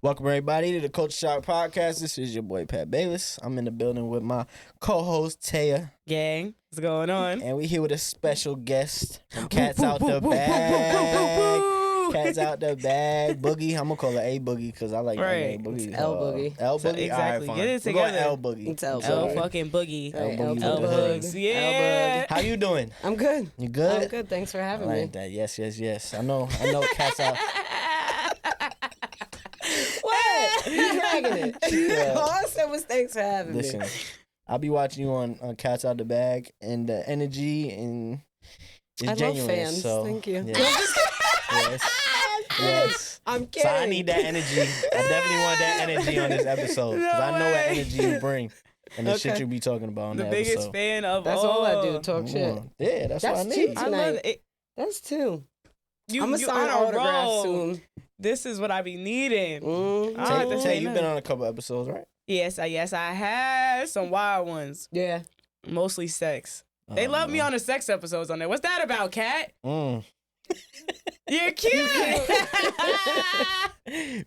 Welcome everybody to the Culture Shock Podcast. This is your boy Pat Bayless. I'm in the building with my co-host Taya. Gang, what's going on? And we here with a special guest from Cats Out the Bag. Cats Out the Bag. Boogie. I'm gonna call her A Boogie because I like that name. Boogie. L Boogie. L Boogie. Exactly. All right, fine. Get it We're going together. L Boogie. It's L L Boogie. fucking Boogie. L Boogie. L with the hood. Bugs. Yeah. How you doing? I'm good. You good? I'm good. Thanks for I having like me. that. Yes. I know Cats Out. What? You dragging it. All I said was thanks for having Listen, me. I'll be watching you on Cats Out the Bag, and the energy and it's I genuine. love fans. So, Thank you. Yes. I'm kidding. So I need that energy. I definitely want that energy on this episode because I know what energy you bring and the shit you be talking about on The that biggest episode. fan of That's all I do. Talk shit. Yeah, that's what I That's need. cheap. I love it. That's two. You, I'm gonna you sign on a autographs roll. soon. This is what I be needing. Mm-hmm. I have to Tay, say you've been on a couple episodes, right? Yes, I have some wild ones. Yeah. Mostly sex. They love me on the sex episodes on there. What's that about, Kat? You're cute.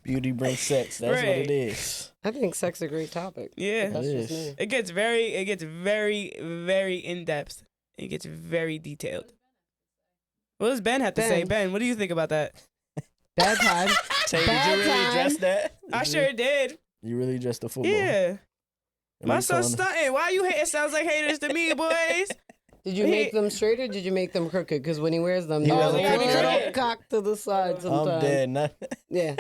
Beauty brings sex. That's what it is. I think sex is a great topic. Yeah. That's It just is. me. It gets very, very in depth. It gets very detailed. What does Ben have to say? Ben, what do you think about that? Bad time. Tay, did Bad you really time. dress that? I sure did. You really dressed the football? Yeah. Am My I son's calling- stunting. Why you hate? It sounds like haters to me, boys. Did you make them straight or did you make them crooked? Because when he wears them, He they're wasn't a crooked at little all? cocked to the side sometimes. I'm dead. Not Yeah.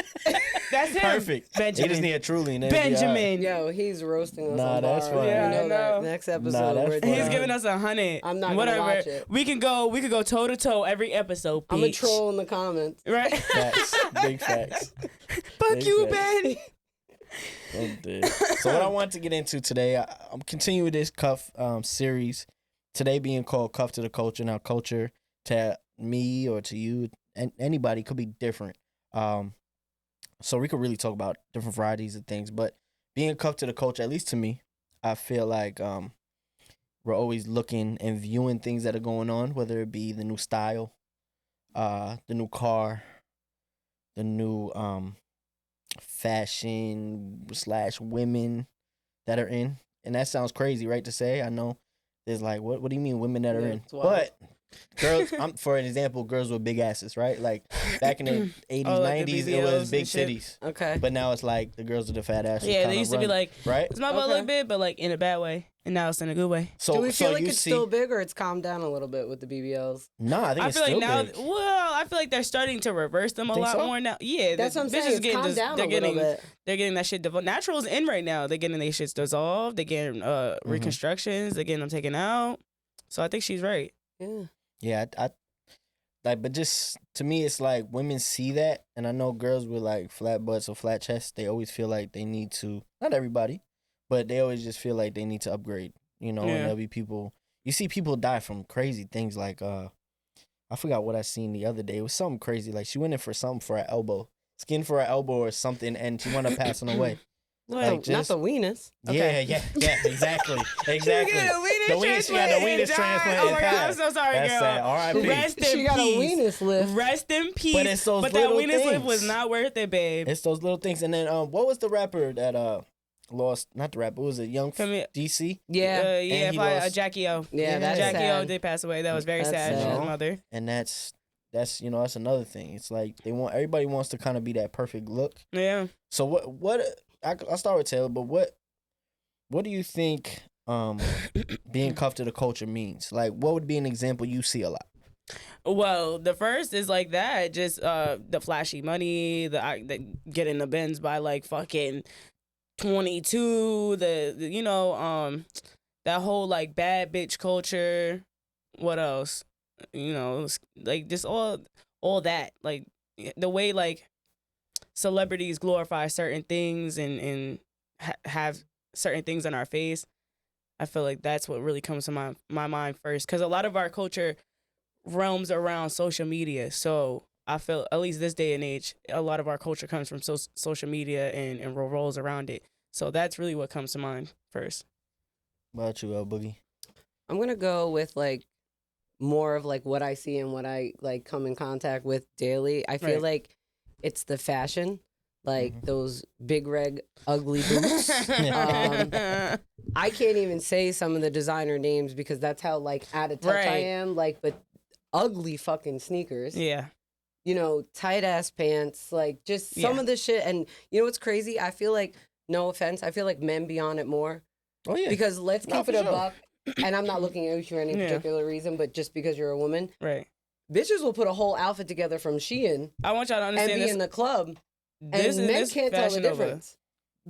That's him. perfect. Benjamin. He just need a truly. and it'll be all right. Benjamin. Yo, he's roasting us Nah, on that's bar. fine. Yeah, You I know that. know. Next episode, Nah, that's we're fine. He's done. giving us 100. I'm not gonna Whatever. watch it. We can go toe to toe every episode. I'm a Peach. troll in the comments. Right? Facts. Big facts. Fuck Big you, facts. Ben. I'm dead. So what I want to get into today, I'm continuing this cuff series. Today being called Cuff to the Culture. Now, culture to me or to you and anybody could be different. So we could really talk about different varieties of things. But being cuffed to the culture, at least to me, I feel like we're always looking and viewing things that are going on, whether it be the new style, the new car, the new fashion / women that are in. And that sounds crazy, right, to say. I know there's like, what do you mean women that are in? it's wild. But girls, for an example, girls with big asses, right? Like back in the 80s, Oh, like the 90s, it BBLs was and big shit. titties. Okay. But now it's like the girls with the fat asses. Yeah, they kinda used to be run, like, right? it's my butt Okay. look big, but like in a bad way. And now it's in a good way. So, Do we so feel like you it's see, still big or it's calmed down a little bit with the BBLs? Nah, I think I it's feel like still now, big. well, I feel like they're starting to reverse them a Think lot so? more now. Yeah, That's what I'm saying. It's calmed down a little bit. They're getting that shit developed. Natural's in right now. They're getting their shits dissolved. They're getting reconstructions. They're getting them taken out. So I think she's right. Yeah. Yeah, I like, but just to me, it's like women see that, and I know girls with like flat butts or flat chests, they always feel like they need to. Not everybody, but they always just feel like they need to upgrade. You know, and Yeah. there'll be people. You see people die from crazy things like I forgot what I seen the other day. It was something crazy. Like she went in for something for her elbow, skin for her elbow or something, and she wound up passing away. Well, Like, not just- the weenus. Okay. Yeah, exactly. She got a weenus She got the weenus and died. transplant. Oh and my God, I'm passed. so sorry, That's girl. sad. R.I.P. Rest in She got a peace. weenus lift. Rest in peace. But it's those that little weenus lift things. was not worth it, babe. It's those little things. And then what was the rapper that lost? Not the rapper. It was a young Come here. DC. Yeah. Yeah, And he if I, lost- Jackie O. Yeah, that's Jackie O sad. did pass away. That was very That's sad. sad. His No. mother. And that's that's another thing. It's like everybody wants to kind of be that perfect look. Yeah. So what I'll start with Taylor, but what do you think being cuffed to the culture means? Like, what would be an example you see a lot? Well, the first is like that, just the flashy money, the getting the Benz by like fucking 22, that whole like bad bitch culture. What else? Like just all that, like the way like celebrities glorify certain things and have certain things on our face. I feel like that's what really comes to my mind first, because a lot of our culture realms around social media. So I feel, at least this day and age, a lot of our culture comes from social media and rolls around it. So that's really what comes to mind first. What about you, Boogie? I'm gonna go with like more of like what I see and what I like come in contact with daily. I feel Right. like it's the fashion. like those big red ugly boots. I can't even say some of the designer names because that's how like out of touch I am. Like, but ugly fucking sneakers. Yeah. You know, tight ass pants, like just some of the shit. And you know what's crazy? I feel like, no offense, I feel like men be on it more. Oh yeah. Because let's keep it a buck. And I'm not looking at you for any particular reason, but just because you're a woman. Right. Bitches will put a whole outfit together from Shein. I want y'all to understand and be this. in the club. And men can't tell the difference.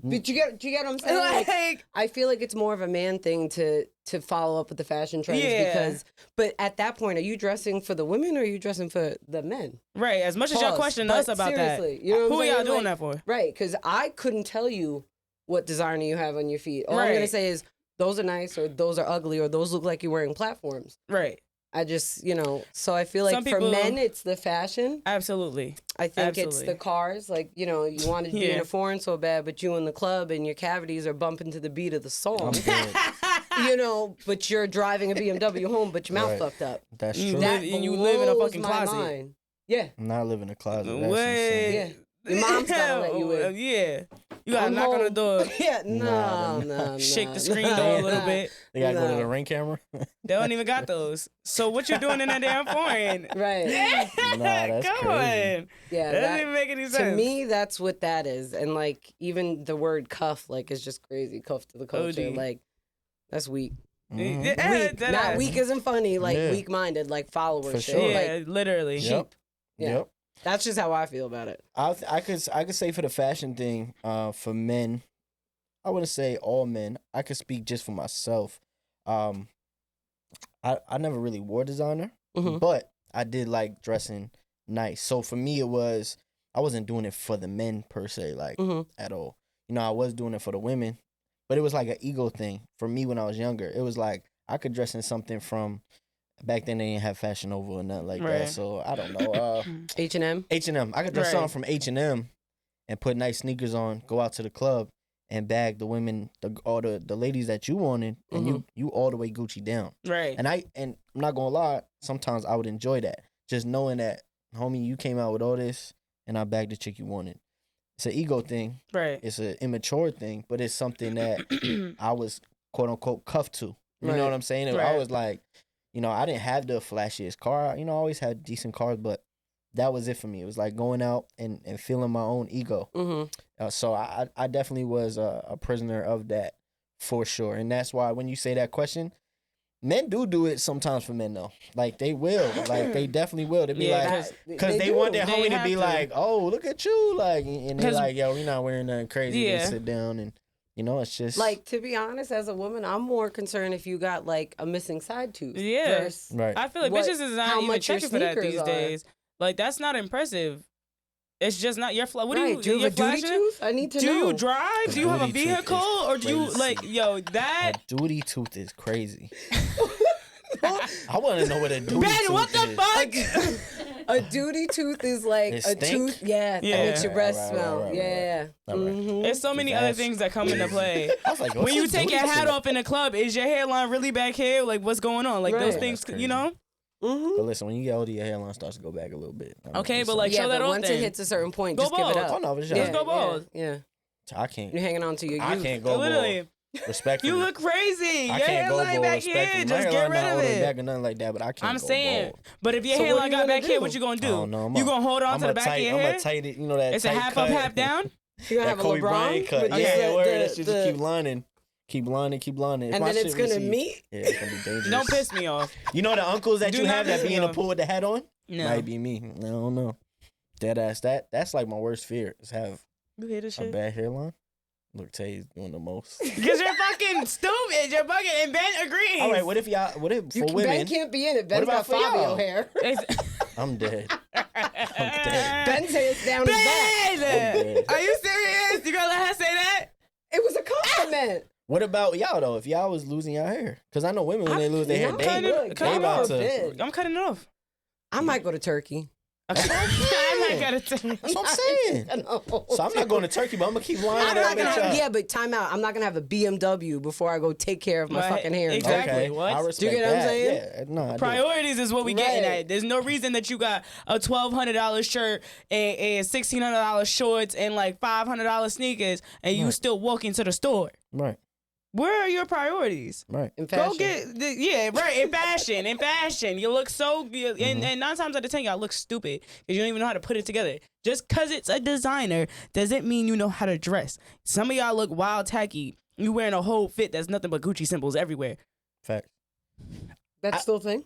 But do you get what I'm saying? Like, I feel like it's more of a man thing to follow up with the fashion trends because. But at that point, are you dressing for the women or are you dressing for the men? Right. As much as y'all question us about seriously, that, you know what who I'm are y'all saying? doing that for? Right, because I couldn't tell you what designer you have on your feet. All I'm gonna say is those are nice or those are ugly or those look like you're wearing platforms. Right. I just, you know, so I feel like for men, it's the fashion. Absolutely. I think it's the cars. Like, you know, you wanted to be in a foreign so bad, but you in the club and your cavities are bumping to the beat of the song. You know, but you're driving a BMW home, but your mouth fucked up. That's true. And you live in a fucking closet. Mind. Yeah. I'm not living in a closet. That's Wait. Yeah. Your mom's gotta let you in. Yeah. You gotta knock on the door. Yeah, no. Shake the screen door a little bit. They gotta go to the Ring camera. They don't even got those. So what you doing in that damn foreign? Right. Nah, that's Come crazy. on. Yeah. That doesn't even make any sense. To me, that's what that is. And like even the word cuff, like, is just crazy. Cuff to the culture. OD. Like, that's weak. Mhm. Weak. Not weak isn't funny, like weak minded, like follower For shit. sure. Yeah, Like literally. Yep. Yeah. Yep. That's just how I feel about it. I could say for the fashion thing, for men, I wouldn't say all men. I could speak just for myself. I never really wore designer, but I did like dressing nice. So for me, I wasn't doing it for the men per se, like at all. You know, I was doing it for the women, but it was like an ego thing for me when I was younger. It was like I could dress in something from. Back then they didn't have Fashion Nova or nothing like that, so I don't know. H&M. H&M. I could dress something from H&M and put nice sneakers on, go out to the club, and bag the women, all the ladies that you wanted, and you all the way Gucci down. Right. And I'm not gonna lie, sometimes I would enjoy that, just knowing that, homie, you came out with all this, and I bagged the chick you wanted. It's an ego thing. Right. It's an immature thing, but it's something that I was quote unquote cuffed to. You know what I'm saying? I was like. You know, I didn't have the flashiest car. You know, I always had decent cars, but that was it for me. It was like going out and feeling my own ego. So I definitely was a prisoner of that for sure. And that's why when you say that question, men do it sometimes for men, though. Like, they will. Like, they definitely will. They be like, because they want their homie to be like, oh, look at you. Like, and they're like, yo, you're not wearing nothing crazy. They sit down and. You know, it's just like, to be honest, as a woman, I'm more concerned if you got like a missing side tooth. Yeah, right. I feel like bitches is not even checking for that these days. Like, that's not impressive. It's just not your What do you have a duty tooth? I need to know. Do you drive? Do you have a vehicle, or do you like that? A duty tooth is crazy. I want to know what a duty tooth is. Ben, what the fuck? A duty tooth is like a tooth, that makes your breath smell. Right. Yeah. There's so many other things that come into play. I was like, when you take your hat off in the club, is your hairline really back here? Like, what's going on? Like, those things, you know? But listen, when you get older, your hairline starts to go back a little bit. Okay, but like, show that off. Once it hits a certain point, just give it up. Oh, no, just go bald. Yeah. I can't. You're hanging on to your youth. I can't go literally. Respectfully. You look crazy. I your can't go hairline bald back respectfully. here. Just get rid of it. Back or nothing like that, but I can't. I'm saying, bald. but if your So hairline got back do? here, what you gonna do? I don't know. You gonna hold on to the back of your hair? I'm gonna tight it. You know that. It's a half cut. up, half down. You gonna have a Kobe LeBron Bryant cut. with Yeah, word. That shit the, just keep lining. Keep lining. And then it's gonna meet. Yeah, it's gonna be dangerous. Don't piss me off. You know the uncles that Do you not have that piss be me in the off. pool with the hat on? No. Might be me. I don't know. Dead ass. That's like my worst fear is have You hear this a shit? bad hairline. Look, Tay's doing the most. Because you're fucking stupid. You're fucking, and Ben agrees. All right, what if for women? Ben can't be in it. Ben's got about for Fabio y'all? hair. I'm dead. I'm dead. Ben's hair's down his back. Ben! Are you serious? You gonna let her say that? It was a compliment. What about y'all though? If y'all was losing your hair, because I know women when they lose their hair, no, they kinda- about to. forbid. I'm cutting it off. I might go to Turkey. Okay. I might gotta That's what I'm saying. So I'm not going to Turkey, but I'm gonna keep lying. Yeah, but time out. I'm not gonna have a BMW before I go take care of my fucking hair. Exactly. Okay. What? I respect Do you get what I'm saying? Yeah, no, Priorities is what we getting at. There's no reason that you got a $1,200 shirt and $1,600 shorts and like $500 sneakers and you still walking to the store. Right. Where are your priorities? Right. In fashion. Go get in fashion. You look so and 9 times out of 10 y'all look stupid because you don't even know how to put it together. Just because it's a designer doesn't mean you know how to dress. Some of y'all look wild tacky. You wearing a whole fit that's nothing but Gucci symbols everywhere. Fact. That's still a thing?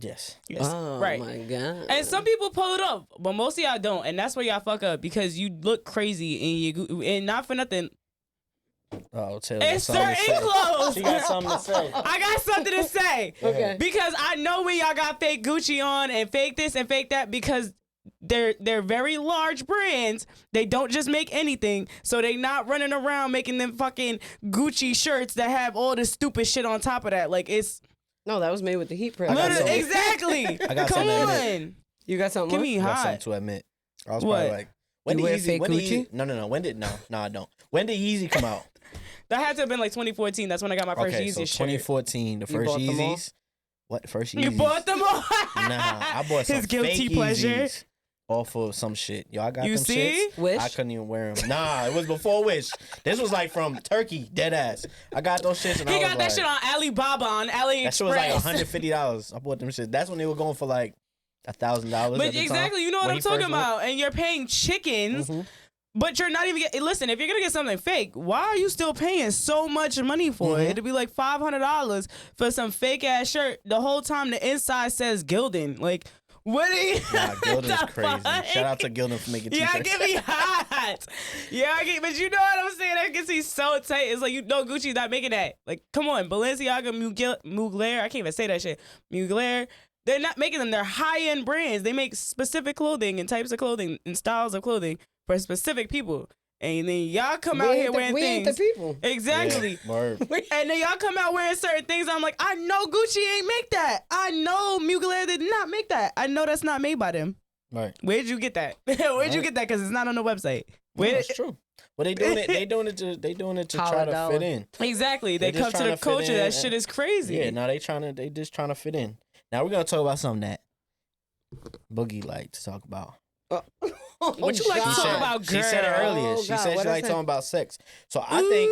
Yes. Oh right. my God. And some people pull it off, but most of y'all don't, and that's where y'all fuck up because you look crazy and not for nothing. Oh, tell It's certain clothes. She got something to say. I got something to say. Okay. Because I know when y'all got fake Gucci on and fake this and fake that because they're very large brands. They don't just make anything. So they not running around making them fucking Gucci shirts that have all this stupid shit on top of that. Like it's No, that was made with the heat press. exactly. I got Come something to on. admit. You got something? Give me I got hot. something to admit. I was What? probably like, when You did wear Yeezy? fake When did Gucci? Yeezy? No, I don't. When did Yeezy come out? That had to have been like 2014. That's when I got my first Okay, Yeezy so shirt. 2014, the You first bought them all? Yeezys. What first Yeezys? You bought them all? Nah, I bought some His guilty fake pleasure. Yeezys off of some shit. Yo, I got You them see? shits. Wish? I couldn't even wear them. Nah, it was before Wish. This was like from Turkey, dead ass. I got those shits and He I was got that like, shit on Alibaba on AliExpress. that shit was like $150. I bought them shits. That's when they were going for like $1,000. But exactly, you know what I'm talking about. And you're paying chickens, but you're not even listen, if you're gonna get something fake, why are you still paying so much money for it? It'd be like $500 for some fake ass shirt. The whole time the inside says Gildan. Like, what are you? Nah, Gildan's crazy. fuck? Shout out to Gildan for making t-shirts. Yeah, give me hot. But you know what I'm saying? That gets me so tight. It's like, you know, Gucci's not making that. Like, come on, Balenciaga, Mugler. I can't even say that shit. Mugler. They're not making them. They're high-end brands. They make specific clothing and types of clothing and styles of clothing for specific people. And then y'all come out here wearing we things. ain't the people. Exactly. Yeah, word. And then y'all come out wearing certain things. I'm like, I know Gucci ain't make that. I know Mugler did not make that. I know that's not made by them. Right. Where'd you get that? Where'd you get that? Because it's not on the website. Where? That's true. Well, they doing it. They doing it to try to fit in. Exactly. They just come to trying the fit culture. in That and- shit is crazy. Yeah. Now they just trying to fit in. Now we're gonna talk about something that Boogie like to talk about. What you like to talk about, girl? She said it earlier. Oh, She God, said what she I like say? talking about sex. So I think.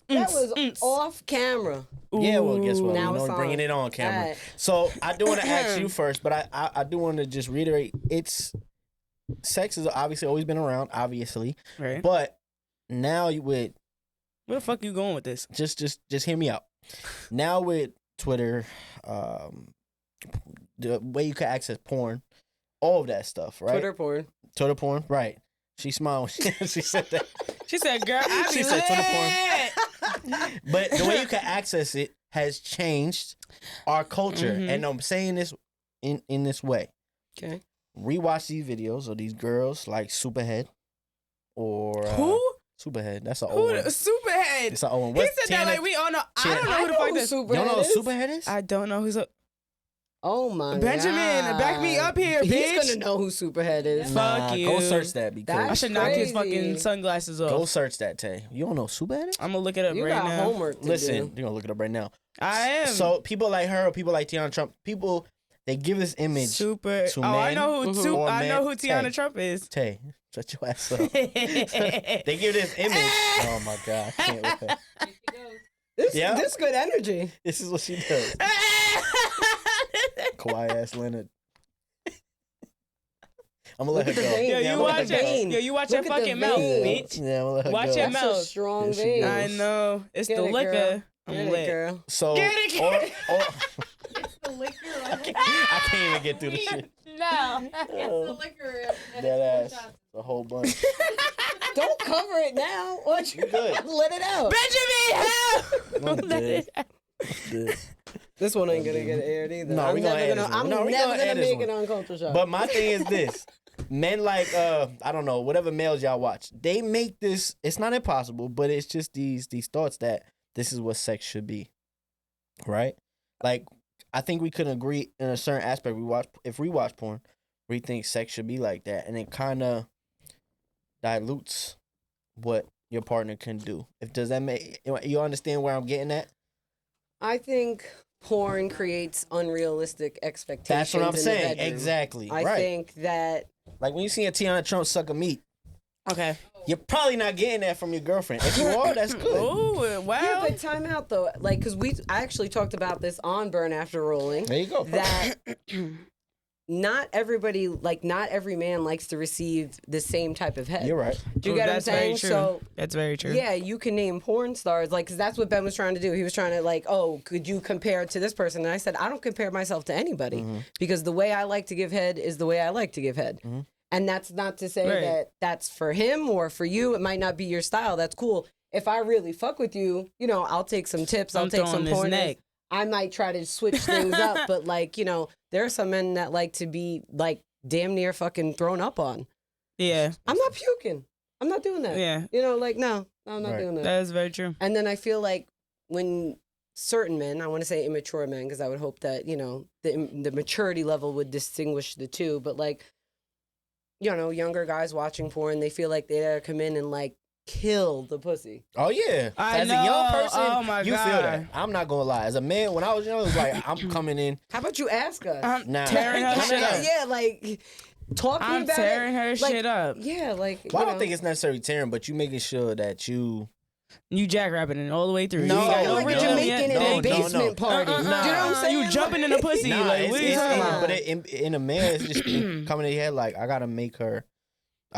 That was off camera. Yeah, well, guess what? Now We know it's we're bringing on. it on camera. Alright. So I do want to ask you first, but I do want to just reiterate: sex has obviously always been around, obviously, Right. but now you with Where the fuck you going with this? just hear me out. Now with Twitter, the way you can access porn, all of that stuff, right? Twitter porn, right? She smiled when she said that. She said, "Girl, I She be said Twitter lit." But the way you can access it has changed our culture, and I'm saying this in this way. Okay. Rewatch these videos of these girls like Superhead or Who? Superhead. That's an Who? old one. Superhead. It's an old one. He What's said that Tiana- like we all know. I Tiana- don't know who the fuck this. You don't know who Superhead is? I don't know who's. Oh my Benjamin, God. back me up here, bitch. He's gonna know who Superhead is. Fuck you. Go search that because That's I should knock his crazy. fucking sunglasses off. go search that, Tay. You don't know who Superhead is? I'm gonna look it up You right got now. homework to Listen, do. you're gonna look it up right now. I am. So people like her or people like Tiana Trump, people they give this image Super. to I men know who. or I know who men. Tiana Tay. Trump is. Tay, shut your ass up. They give this image. Oh my God, I can't with her. This good energy. This is what she does. Quiet ass Leonard. I'm gonna let her Look at go. the vein. Yo, Yeah, you look at watch the it. vein. Yo, you watch Look your at the fucking mouth, vein. bitch. Yeah, I'm gonna let her Watch go. your That's mouth. a strong Here she vein. goes. I know. It's Get the it, liquor. girl. I'm Get lit. it, girl. So, Get it, or, It's the liquor. I can't even get through the shit. No. It's the liquor. and That it's ass, shots. a whole bunch. Don't cover it now. What you good. Let it out. Benjamin, help! I'm dead. Dead. This one ain't gonna get aired either. No, we gonna add this one. I'm No, we never gonna gonna add this make one. it on Culture Shock. But my thing is this: men like I don't know, whatever males y'all watch, they make this. It's not impossible, but it's just these thoughts that this is what sex should be, right? Like I think we could agree in a certain aspect. If we watch porn, we think sex should be like that, and it kind of dilutes what your partner can do. Does that make you understand where I'm getting at? I think porn creates unrealistic expectations. That's what I'm in saying. the bedroom. Exactly. I think that, like when you see a Tiana Trump suck a meat, Okay. you're probably not getting that from your girlfriend. If you are, that's good. Oh, wow. yeah, but time out though, like, because I actually talked about this on Burn After Rolling. There you go. That not every man likes to receive the same type of head. You're right. Do you get what I'm saying? So that's very true. yeah, you can name porn stars, like, because that's what Ben was trying to do. He was trying to, like, oh, could you compare it to this person? And I said, I don't compare myself to anybody because the way I like to give head is the way I like to give head. And that's not to say that that's for him or for you. It might not be your style. That's cool. If I really fuck with you, you know, I'll take some tips. I'll take some pointers. I might try to switch things up, but, like, you know, there are some men that like to be, like, damn near fucking thrown up on. Yeah. I'm not puking. I'm not doing that. Yeah. You know, like, no, I'm not doing that. That is very true. And then I feel like when certain men, I want to say immature men, because I would hope that, you know, the maturity level would distinguish the two, but, like, you know, younger guys watching porn, they feel like they gotta come in and, like, kill the pussy. Oh yeah. As a young person, you feel that. I'm not gonna lie. As a man, when I was young, it was like I'm coming in. How about you ask us? Tearing her shit up. Yeah, like talking about it. I'm tearing her like, shit up. Yeah, like. Well, I don't think it's necessarily tearing, but you making sure that you jackrabbing it all the way through. No, like a Jamaican in a basement party. Do you know what I'm saying? You jumping in a pussy. Nah, like, what are you talking about? But in a man, it's just coming in your head like I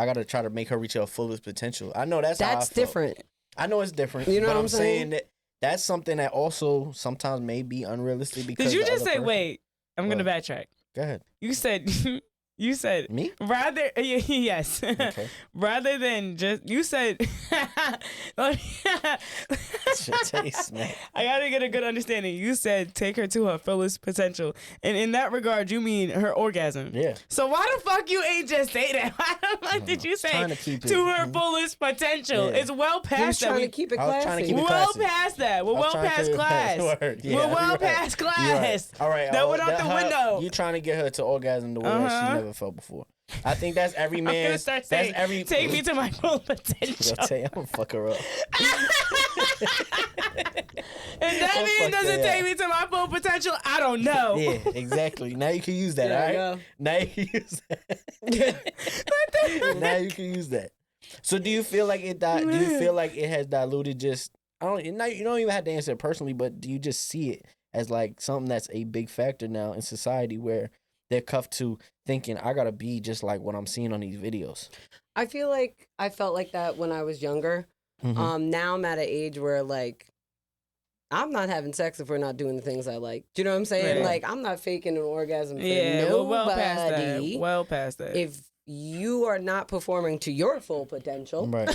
gotta try to make her reach her fullest potential. I know that's different. I know it's different. You know but what I'm saying? That's something that also sometimes may be unrealistic. Because did you just say? Wait, I'm gonna backtrack. Go ahead. You said me rather yes okay. Rather than just you said taste, man. I gotta get a good understanding. You said take her to her fullest potential, and in that regard you mean her orgasm. Yeah. So why the fuck you ain't just say that? Why the fuck did you say to her fullest potential? Yeah. It's well past that. Trying to keep it classy. We're well past that. We're well past class. Yeah, we're well past class. All right. That went out the window. You trying to get her to orgasm the way that she never felt before. I think that's every man. Take me to my full potential. I'm gonna fuck her up. And that man doesn't take me to my full potential, I don't know. Yeah, exactly. Now you can use that, all right? Now you can use that. Now you can use that. So do you feel like it has diluted just you don't even have to answer it personally, but do you just see it as like something that's a big factor now in society where they're cuffed to thinking I gotta be just like what I'm seeing on these videos? I feel like I felt like that when I was younger. Now I'm at an age where, like, I'm not having sex if we're not doing the things I like. Do you know what I'm saying? Right. Like, I'm not faking an orgasm for nobody. Well past that. Well past that. If you are not performing to your full potential, Right.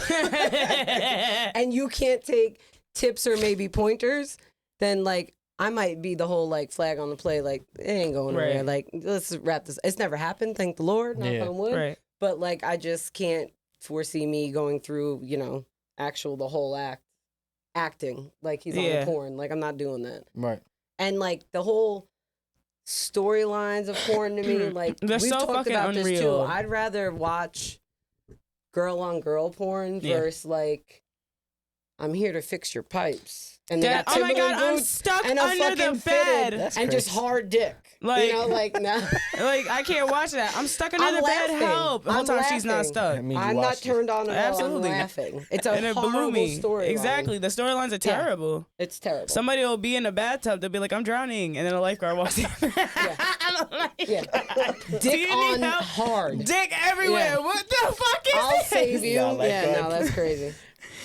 and you can't take tips or maybe pointers, then, like, I might be the whole, like, flag on the play, like, it ain't going nowhere. Like, let's wrap this. It's never happened, thank the Lord, knock on wood. Right. But, like, I just can't foresee me going through, you know, the whole acting like he's on the porn. Like, I'm not doing that. Right. And, like, the whole storylines of porn to me, like, they're we've so talked about unreal. this too. I'd rather watch girl on girl porn versus, like, I'm here to fix your pipes. And oh my God, I'm stuck under the bed. And just hard dick. Like, you know, like, no. Like, I can't watch that. I'm stuck under the bed. Help. The whole time she's not stuck. I'm not turned on at all. Absolutely. I'm laughing. It's a and it horrible blew me. storyline. Exactly. The storylines are terrible. It's terrible. Somebody will be in a bathtub. They'll be like, I'm drowning. And then a lifeguard walks in. Dick on hard. Dick everywhere. What the fuck is I'll this? save you. No, that's crazy.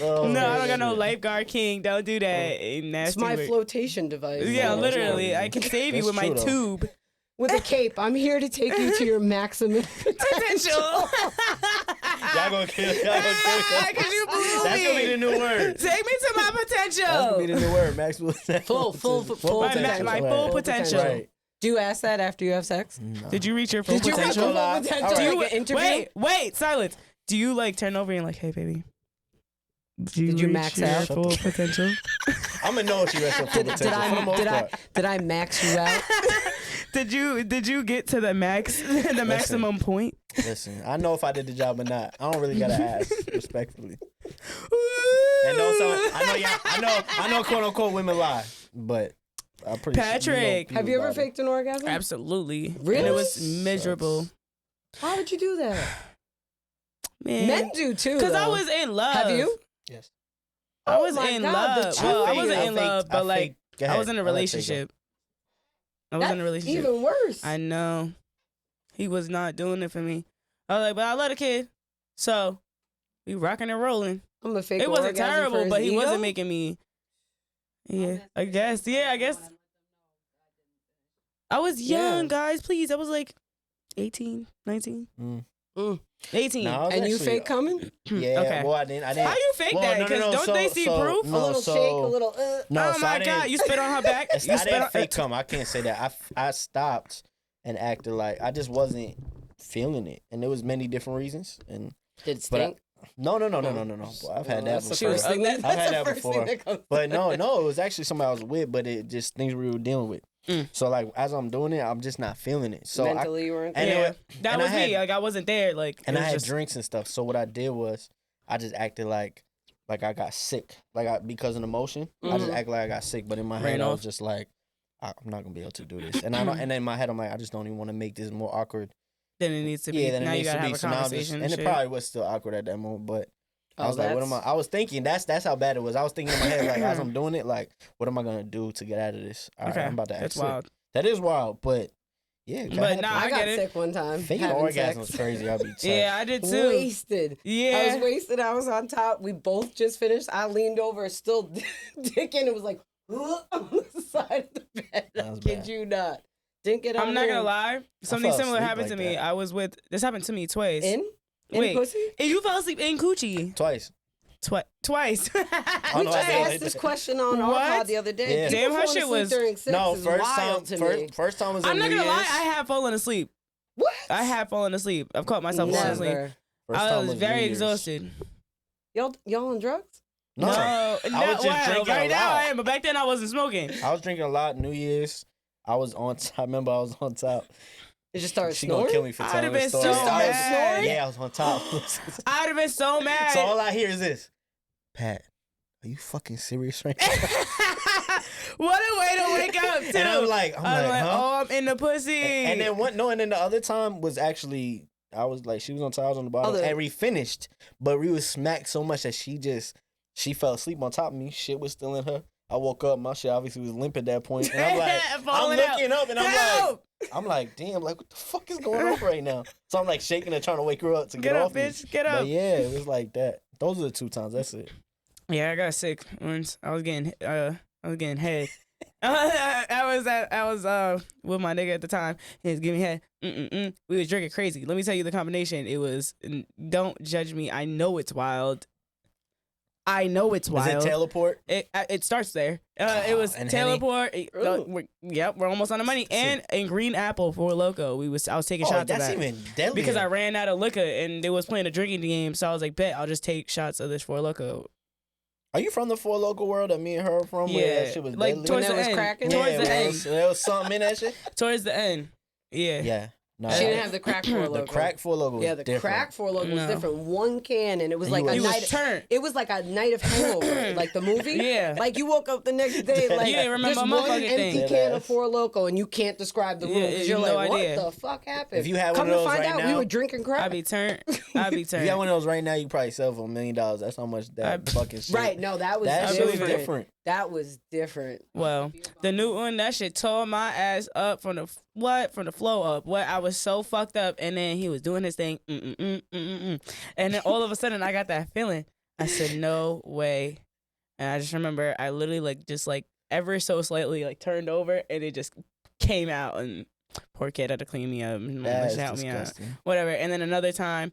Oh, no, I don't got no lifeguard king. Don't do that. It's my flotation device. Yeah, literally. I can save you with my tube. With a cape. I'm here to take you to your maximum potential. Y'all gonna kill me. Because you blew me. That's gonna be the new word. Take me to my potential. That's gonna be the new word. Maximum full potential. My full potential. Right. Do you ask that after you have sex? No. Did you reach your full potential? Did you reach your full potential? Do you, like an interview? Wait, silence. Do you, like, turn over and like, hey, baby? Did you max out? Full potential? I'm gonna know if she rests her full potential. Did I max you out? Did you get to the maximum point? Listen, I know if I did the job or not. I don't really gotta ask, respectfully. And also, I know, quote unquote, women lie, but I'm pretty Patrick, sure have you ever faked an orgasm? Absolutely. Really? And it was miserable. How would you do that? Man. Men do too. Because I was in love. Have you? Yes. I was in love. Well, I wasn't in love, but like I was in a relationship. Even worse. I know. He was not doing it for me. I was like, but I love a kid. So we rocking and rolling. I'm a fake. It wasn't terrible, but he ego? wasn't making me. Yeah, I guess. Yeah, I guess. I was young, guys. Please, I was like 18, 19. 18. No, and you fake coming? Yeah. Okay. Well, I didn't. How you fake that? Because don't they see proof? A little shake, a little. No, oh my God! You spit on her back. I didn't fake come. I can't say that. I stopped and acted like I just wasn't feeling it, and there was many different reasons. And did it stink? No. Boy, I've had that before. She was ugly. I've had that before. But no, it was actually somebody I was with, but it just things we were dealing with. So like as I'm doing it, I'm just not feeling it. So mentally, you weren't. That was me. Like I wasn't there. Like and I had drinks and stuff. So what I did was I just acted like I got sick, because of the emotion. I just acted like I got sick, but in my head I was just like, I'm not gonna be able to do this. And and in my head I'm like, I just don't even want to make this more awkward than it needs to be. Yeah, then now it you needs gotta to be. have a So now conversation. and it probably was still awkward at that moment, but. I was like, what am I? I was thinking that's how bad it was. I was thinking in my head like as I'm doing it, like, what am I gonna do to get out of this? All right, I'm about to act sick. Wild. That is wild, but yeah. But nah, I got get sick one time. Faking orgasm was crazy. I'd be tough. Yeah, I did too. Wasted. Yeah, I was wasted. I was on top. We both just finished. I leaned over, still dicking. It was like on the side of the bed. I kid you not. Didn't get. I'm not gonna lie. Something similar happened to me. I was with. This happened to me twice. In pussy? And you fell asleep in coochie. Twice. Twice. We just asked this question on our pod the other day. Yeah. Damn, her shit was first time was. I'm not gonna lie, I have fallen asleep. What? I have fallen asleep. I've caught myself falling asleep. I was very exhausted. Y'all on drugs? No, I was just drinking right a lot. now I am, but back then I wasn't smoking. I was drinking a lot. New Year's, I was on top. I remember I was on top. It just started She snoring? gonna kill me for telling I'd have been the story. so mad. Yeah, I was on top. I'd have been so mad. So all I hear is this. Pat, are you fucking serious right now? What a way to wake up, too. And I'm like, huh? Oh, I'm in the pussy. And then and then the other time was actually, I was like, she was on top, I was on the bottom, and we finished, but we was smacked so much that she fell asleep on top of me. Shit was still in her. I woke up, my shit obviously was limp at that point, and I'm like, I'm looking up, and I'm like, damn, like what the fuck is going on right now? So I'm like shaking her, trying to wake her up to get off bitch, me. Get up. But yeah, it was like that. Those are the 2 times. That's it. Yeah, I got sick once. I was getting head. I was with my nigga at the time. He was giving me head. We was drinking crazy. Let me tell you the combination. It was. Don't judge me. I know it's wild. Is it teleport? It starts there. It was teleport. We're almost on the money. And green apple for Loco. I was taking shots of that. That's even deadlier. Because I ran out of liquor and they was playing a drinking game. So I was like, bet I'll just take shots of this for Loco. Are you from the Four Loco world that me and her are from? Yeah, where that shit was like deadly? towards the end. Cracking? Towards the end. There was something in that shit. Towards the end. Yeah. Yeah. No, she didn't have the crack Four Loco. The crack Four Loco was different. Yeah, the crack Four Loco was different. One can, and it was like a night. It was like a night of hangover, like the movie. Yeah. Like you woke up the next day, like you didn't remember there's one empty can of Four Loco, and you can't describe the room. You're like, what the fuck happened? If you had one of those to find right out, now, we were drinking crack. I'd be turned. If you had one of those right now, you probably sell for $1 million. That's how much that fucking shit. Right? No, that was different. That was different. Well, the new one, that shit tore my ass up from the flow up. I was so fucked up, and then he was doing his thing, and then all of a sudden I got that feeling. I said, no way, and I just remember I literally just ever so slightly turned over, and it just came out, and poor kid had to clean me up and help me out, whatever. And then another time,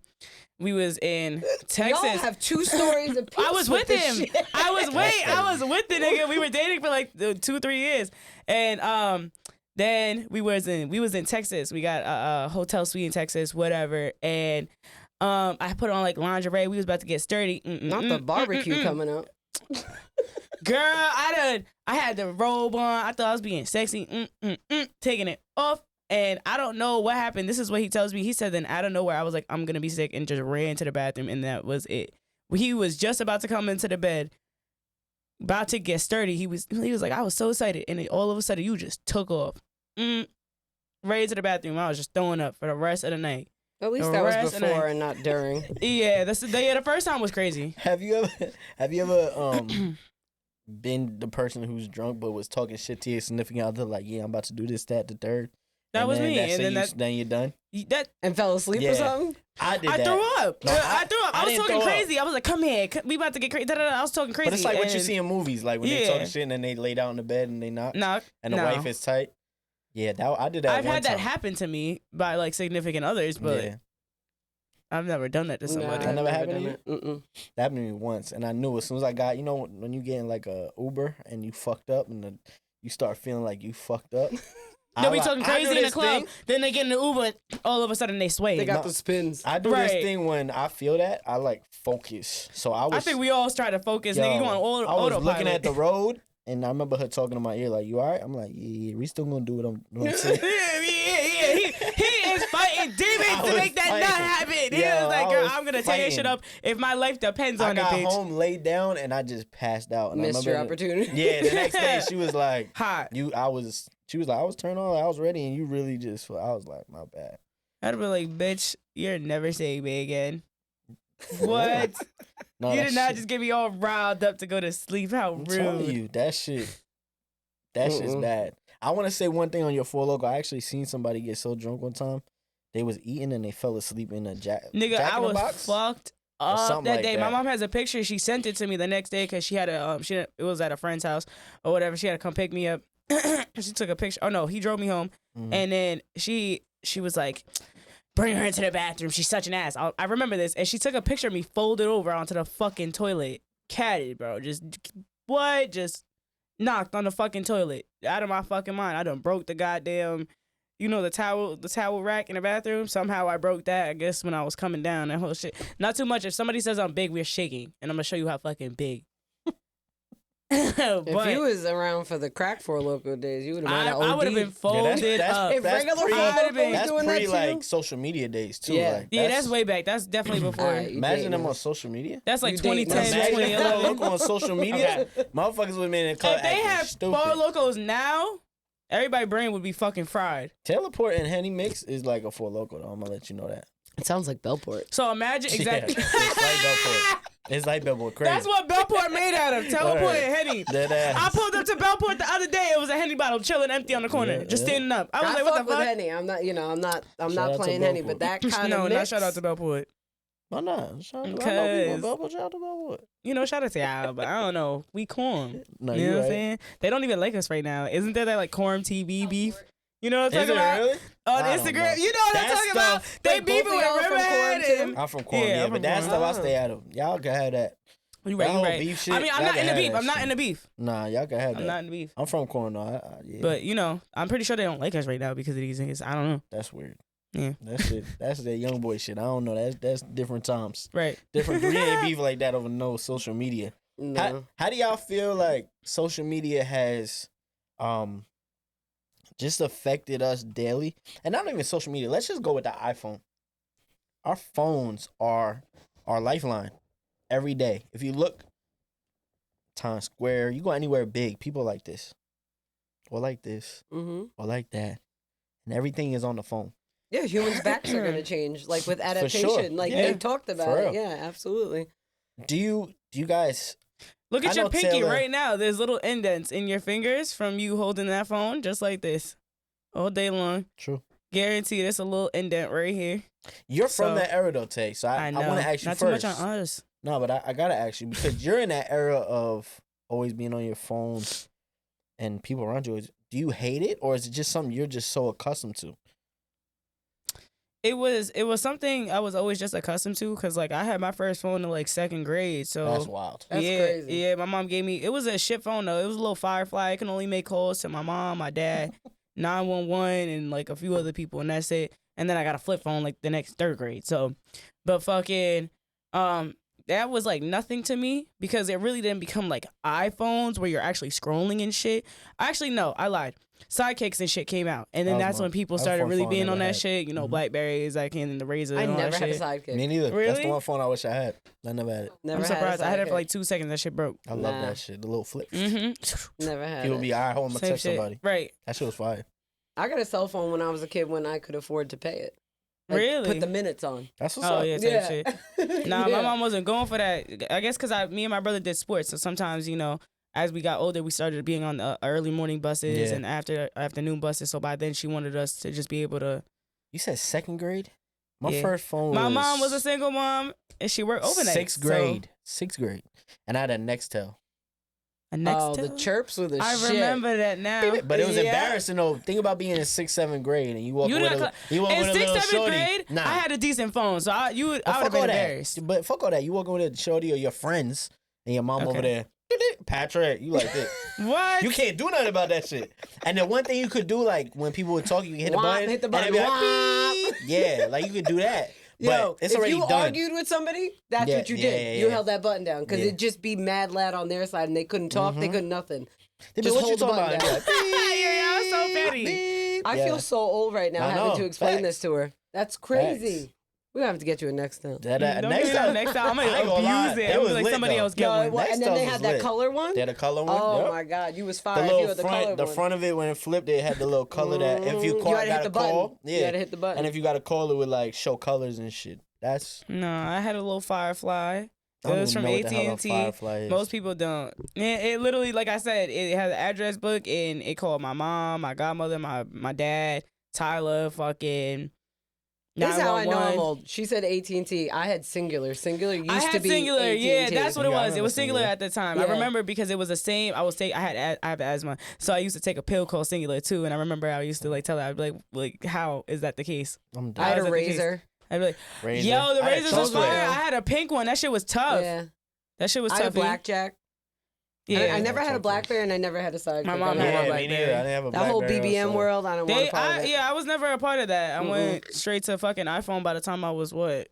we was in Texas. Y'all have 2 stories of I was with him. I was with the nigga. We were dating for 2-3 years, and then we was in Texas. We got a hotel suite in Texas, whatever. And I put on lingerie. We was about to get sturdy. Not the barbecue coming up. Girl, I had the robe on. I thought I was being sexy. Taking it off. And I don't know what happened. This is what he tells me. He said, then out of nowhere, I was like, I'm going to be sick, and just ran to the bathroom, and that was it. He was just about to come into the bed, about to get sturdy. He was like, I was so excited, and then all of a sudden, you just took off. Right to the bathroom. I was just throwing up for the rest of the night. At least that was before and not during. Yeah, the first time was crazy. Have you ever been the person who's drunk but was talking shit to your significant other, like, yeah, I'm about to do this, that, the third? That was me, and then you're done. And fell asleep or something. I did that. I threw up. No, I threw up. I was talking crazy. I was like, "Come here, we about to get crazy." I was talking crazy. But it's like what you see in movies, like when they talking shit and then they lay down in the bed and they knock, and the wife is tight. Yeah, I did that. I've had that happen to me by like significant others, but I've never done that to somebody. That never happened to you? That happened to me once, and I knew as soon as I got, when you get in like a Uber and you fucked up and you start feeling like you fucked up. They'll be talking crazy in the club. Then they get in the Uber, all of a sudden they sway. They got the spins. I do this thing when I feel that. I like focus. So I think we all try to focus. Nigga, you on autopilot. I was looking at the road, and I remember her talking to my ear like, "You all right?" I'm like, "Yeah, we still gonna do what I'm saying." yeah. He is fighting demons to make that not happen. He was like, "Girl, I'm gonna tear your shit up if my life depends on it." I got home, laid down, and I just passed out. And missed your opportunity. Yeah, the next day she was like, "Hot." She was like, I was turned on, I was ready, and you really just. I was like, my bad. I'd be like, bitch, you're never saying me again. What? No, you did not just get me all riled up to go to sleep. How rude. I'm telling you, that shit's bad. I want to say one thing on your Four Loko. I actually seen somebody get so drunk one time. They was eating and they fell asleep in a Nigga, I was fucked up that day. That. My mom has a picture. She sent it to me the next day because she had it was at a friend's house or whatever. She had to come pick me up. She took a picture. Oh no, he drove me home, and then she was like, "Bring her into the bathroom. She's such an ass." I remember this, and she took a picture of me folded over onto the fucking toilet, catted, bro. Just knocked on the fucking toilet. Out of my fucking mind. I done broke the goddamn, the towel rack in the bathroom. Somehow I broke that. I guess when I was coming down, that whole shit. Not too much. If somebody says I'm big, we're shaking, and I'm gonna show you how fucking big. If you was around for the crack Four Loko days, you would have been. I would have been folded up. If regular Four Loko was doing that too, like social media days too. Yeah, like, that's way back. That's definitely before. Imagine them on social media. That's like 2010, 2011. Four Loko on social media. Motherfuckers would be in the club. If they have stupid. Four Lokos now, everybody's brain would be fucking fried. Teleport and Henny Mix is like a Four Loko though. I'm gonna let you know that. It sounds like Bellport. So imagine exactly. Yeah, it's like Bellport. It's like Bellport. Crazy. That's what Bellport made out of. Teleport and Henny. I pulled up to Bellport the other day. It was a Henny bottle chilling empty on the corner, just standing up. I was like, "What the fuck?" Henny. I'm not. I'm not playing Henny, but that kind of mix. Not shout out to Bellport. Why not? Shout out to Bellport. Shout out to Bellport. Shout out to y'all, but I don't know. We corn. No, you know what I'm saying? They don't even like us right now. Isn't there that like corn TV beef? You know what I'm talking about? Really? On Instagram. You know what I'm talking about? They beefing with Riverhead. I'm from corn, but that stuff I stay out of. Y'all can have that. You right. Beef shit, I mean, I'm not in the beef. I'm not in the beef. Nah, y'all can have that. I'm not in the beef. I'm from corn, though. Yeah. But, I'm pretty sure they don't like us right now because of these things. I don't know. That's weird. Yeah. That's that young boy shit. I don't know. That's different times. Right. Different. We ain't beef like that over no social media. No. How do y'all feel like social media has just affected us daily? And not even social media. Let's just go with the iPhone. Our phones are our lifeline every day. If you look Times Square, you go anywhere big, people like this. Or like this. Or like that. And everything is on the phone. Yeah, humans' backs are going to change, like with adaptation. Sure. Like they've talked about it. Yeah, absolutely. Do you guys... Look at your pinky right now. There's little indents in your fingers from you holding that phone just like this all day long. True. Guarantee there's a little indent right here. You're from that era though, Tay. So I want to ask you Not first. Not too much on us. No, but I got to ask you because you're in that era of always being on your phone and people around you. Do you hate it or is it just something you're just so accustomed to? It was something I was always just accustomed to because like I had my first phone in like second grade. So that's wild. That's crazy. Yeah, my mom gave me. It was a shit phone though. It was a little Firefly. I can only make calls to my mom, my dad, 911, and like a few other people, and that's it. And then I got a flip phone like the next third grade. So, but fucking that was like nothing to me because it really didn't become like iPhones where you're actually scrolling and shit. Actually, no, I lied. Sidekicks and shit came out, and then that's when people started really being on that shit. You know, Blackberries, like and the Razor. I and all never that had a shit. Sidekick. Me neither. Really? That's the one phone I wish I had. I never had it. Never I'm had surprised. I had it for Sidekick. like 2 seconds. That shit broke. I love that shit. The little flip. Never had People it. be, all right, hold on, I'm gonna Same text shit. somebody. Right. That shit was fire. I got a cell phone when I was a kid when I could afford to pay it. Like, Really? Put the minutes on. That's what's Oh up. yeah, type shit. Nah, Yeah. my mom wasn't going for that. I guess because me and my brother did sports, so sometimes as we got older, we started being on the early morning buses and afternoon buses. So by then, she wanted us to just be able to. You said 2nd grade? My Yeah. first phone My was mom was a single mom, and she worked overnight. 6th grade. 6th grade. And I had a Nextel. A Nextel? The chirps were the I shit. remember that now. But it was embarrassing though. Think about being in 6th, 7th grade and you walk with a in little 6th, 7th shorty. grade, Nah. I had a decent phone, so I would But have fuck been all embarrassed. that. But fuck all that. You walking with a shorty or your friends and your mom over there. Patrick, you like that. What? You can't do nothing about that shit. And the one thing you could do, like when people would talk, you can hit the button. Hit the and button. it'd be like, beep. Yeah, like you could do that. But Yo, it's if already you done. argued with somebody, that's what you did. You held that button down because it'd just be mad loud on their side and they couldn't talk. They couldn't nothing. They'd be, Just what you hold the talking button about? down. Yeah, I'm so petty. I feel so old right now I having know. to explain Facts. this to her. That's crazy. We're going to have to get you a Nextel. Don't Next do that time, next time. I'm I ain't gonna lie, gonna abuse it. it I'm was gonna be like lit, somebody though. else get No, one. and then Nextels they was had that lit. color one? They had a color one. Oh yep. my God. You was The fired if you little had the color front, the one. front of it when it flipped, it had the little color that if you call, you had to hit the button. call, You had to hit the button. and if you got a call, it would like show colors and shit. That's No, I had a little Firefly. I don't It was even from know what the hell a AT&T. Firefly is. Most people don't. It literally, like I said, it has an address book, and it called my mom, my godmother, my dad, Tyler, fucking. This is how I know 911. I'm old. She said AT&T. I had Singular. Singular used I had to be Singular, AT&T. yeah, that's what it Yeah, I was. It remember was Singular Singular. at the time. Yeah. I remember because it was the same. I have asthma, so I used to take a pill called Singular too. And I remember I used to like tell her, I'd be like, how is that the case? I'm I done. had How is a that the case? razor. I'd be like, Razor. yo, the I had razors was chocolate. fire. I had a pink one. That shit was tough. Yeah. That shit was I tough. had a blackjack. Yeah, I never had a chocolate. Blackberry and I never had a Sidekick. My mom I had don't one know. Yeah, me Blackberry. neither. I didn't have a That whole Blackberry BBM also. world, I don't want to part of it. I was never a part of that. I went straight to fucking iPhone by the time I was what,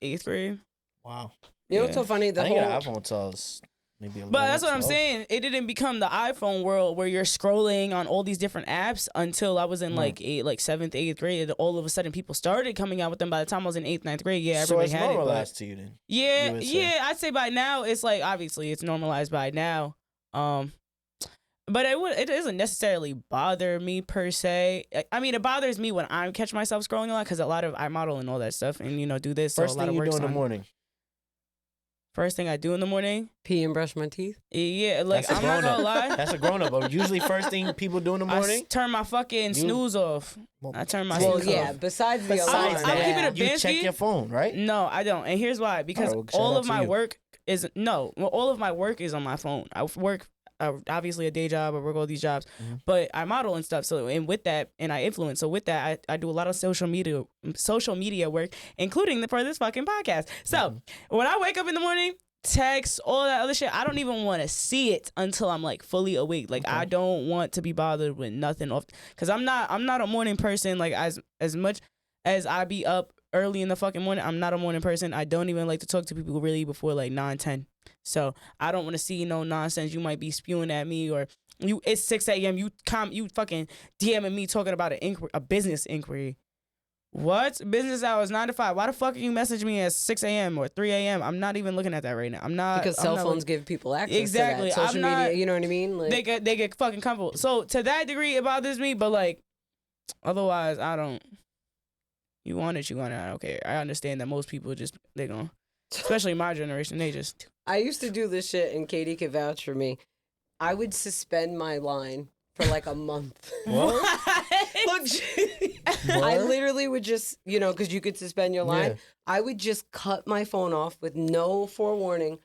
8th grade. Wow. You know what's so funny? I The didn't whole get an iPhone until I was maybe 11, But that's what I'm 12. saying. It didn't become the iPhone world where you're scrolling on all these different apps until I was in like 7th, 8th grade. All of a sudden, people started coming out with them. By the time I was in 8th, 9th grade, yeah, So everybody it's had it. But normalized to you then. yeah, you would say. yeah, I'd say by now it's like obviously it's normalized by now. But it doesn't necessarily bother me per se. I mean, it bothers me when I catch myself scrolling a lot because a lot of I model and all that stuff, and do this. First so a lot thing of you work's do in the on. morning. First thing I do in the morning, pee and brush my teeth. yeah, like That's a I'm not gonna grown-up. lie. That's a grown up. But usually, first thing people do in the morning. Turn my fucking snooze off. I turn my Well, snooze yeah. off. Besides the Besides alarm, I'll keep it yeah. a You check Bansky? your phone, right? No, I don't. And here's why. Because Oh, shout all out of to my you. work is all of my work is on my phone. I work obviously a day job. I work all these jobs, but I model and stuff. So and with that, and I influence. So with that, I do a lot of social media work, including for this fucking podcast. So when I wake up in the morning, text, all that other shit, I don't even want to see it until I'm like fully awake. Like I don't want to be bothered with nothing off, because I'm not a morning person. Like as much as I be up early in the fucking morning, I'm not a morning person. I don't even like to talk to people really before like 9, 10. So I don't want to see no nonsense. You might be spewing at me, or it's 6 a.m. You fucking DMing me talking about a business inquiry. What? Business hours 9 to 5. Why the fuck are you messaging me at 6 a.m. or 3 a.m.? I'm not even looking at that right now. I'm not, because cell phones give people access Exactly. to that. Social media, you know what I mean? Like, they get fucking comfortable. So to that degree, it bothers me. But like, otherwise, I don't. You want it, I don't care. I understand that most people they gonna, especially my generation, they just. I used to do this shit, and Katie could vouch for me. I would suspend my line for like a month. What? Look, I literally would just, because you could suspend your line. Yeah. I would just cut my phone off with no forewarning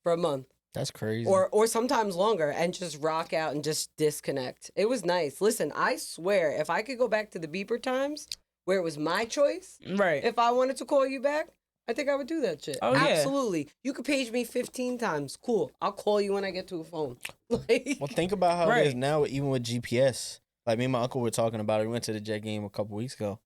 for a month. That's crazy. Or sometimes longer, and just rock out and just disconnect. It was nice. Listen, I swear, if I could go back to the beeper times where it was my choice, Right. if I wanted to call you back, I think I would do that shit. Oh, yeah. Absolutely. You could page me 15 times. Cool. I'll call you when I get to a phone. Like, well, think about how it is Right. now, even with GPS. Like me and my uncle were talking about it. We went to the Jet game a couple weeks ago,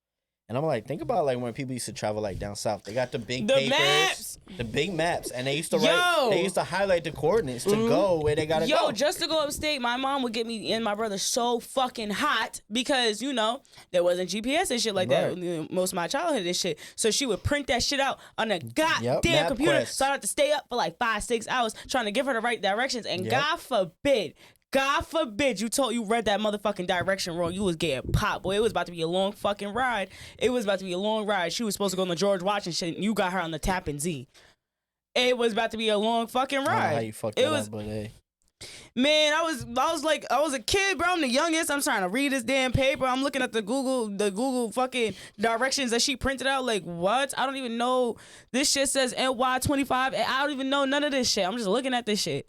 And I'm like, think about like when people used to travel like down south. They got the big papers, maps. the big maps, and they used to write. They used to highlight the coordinates to go where they gotta go. Yo, just to go upstate, my mom would get me and my brother so fucking hot because there wasn't GPS and shit like that. Most of my childhood and shit. So she would print that shit out on a goddamn computer. Quest. So I had to stay up for like 5-6 hours trying to give her the right directions. And God forbid you read that motherfucking direction wrong. You was getting popped, boy. It was about to be a long fucking ride. She was supposed to go on the George Washington shit, and you got her on the Tappan Zee. It was about to be a long fucking ride. I don't know how you fucked that up, but hey. Man, I was a kid, bro. I'm the youngest. I'm trying to read this damn paper. I'm looking at the Google fucking directions that she printed out. Like, what? I don't even know. This shit says NY25. I don't even know none of this shit. I'm just looking at this shit.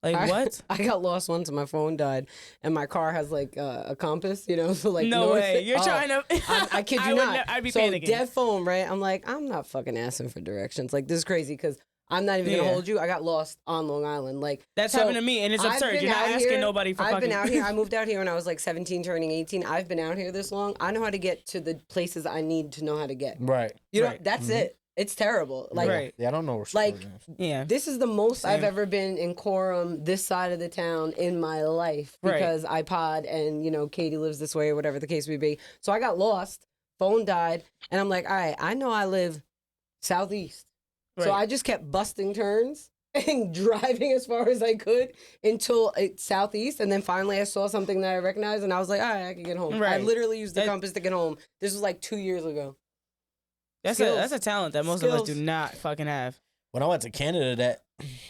Like, what? I got lost once and my phone died, and my car has like a compass, so like no way. You're trying to. I kid you not. I'd be so panicking. Dead phone, right? I'm like, I'm not fucking asking for directions. Like, this is crazy because I'm not even gonna hold you. I got lost on Long Island. Like, that's happened to me, and it's absurd. You're not asking nobody for fucking. I've been out here. I moved out here when I was like 17, turning 18. I've been out here this long. I know how to get to the places I need to know how to get. Right. That's it. It's terrible. Like, yeah, I don't know. This is the most I've ever been in Coram, this side of the town, in my life because I pod and Katie lives this way or whatever the case may be. So I got lost, phone died, and I'm like, all right, I know I live southeast, so I just kept busting turns and driving as far as I could until it's southeast, and then finally I saw something that I recognized, and I was like, all right, I can get home. I literally used the compass to get home. This was like 2 years ago. That's a talent that most of us do not fucking have. When I went to Canada,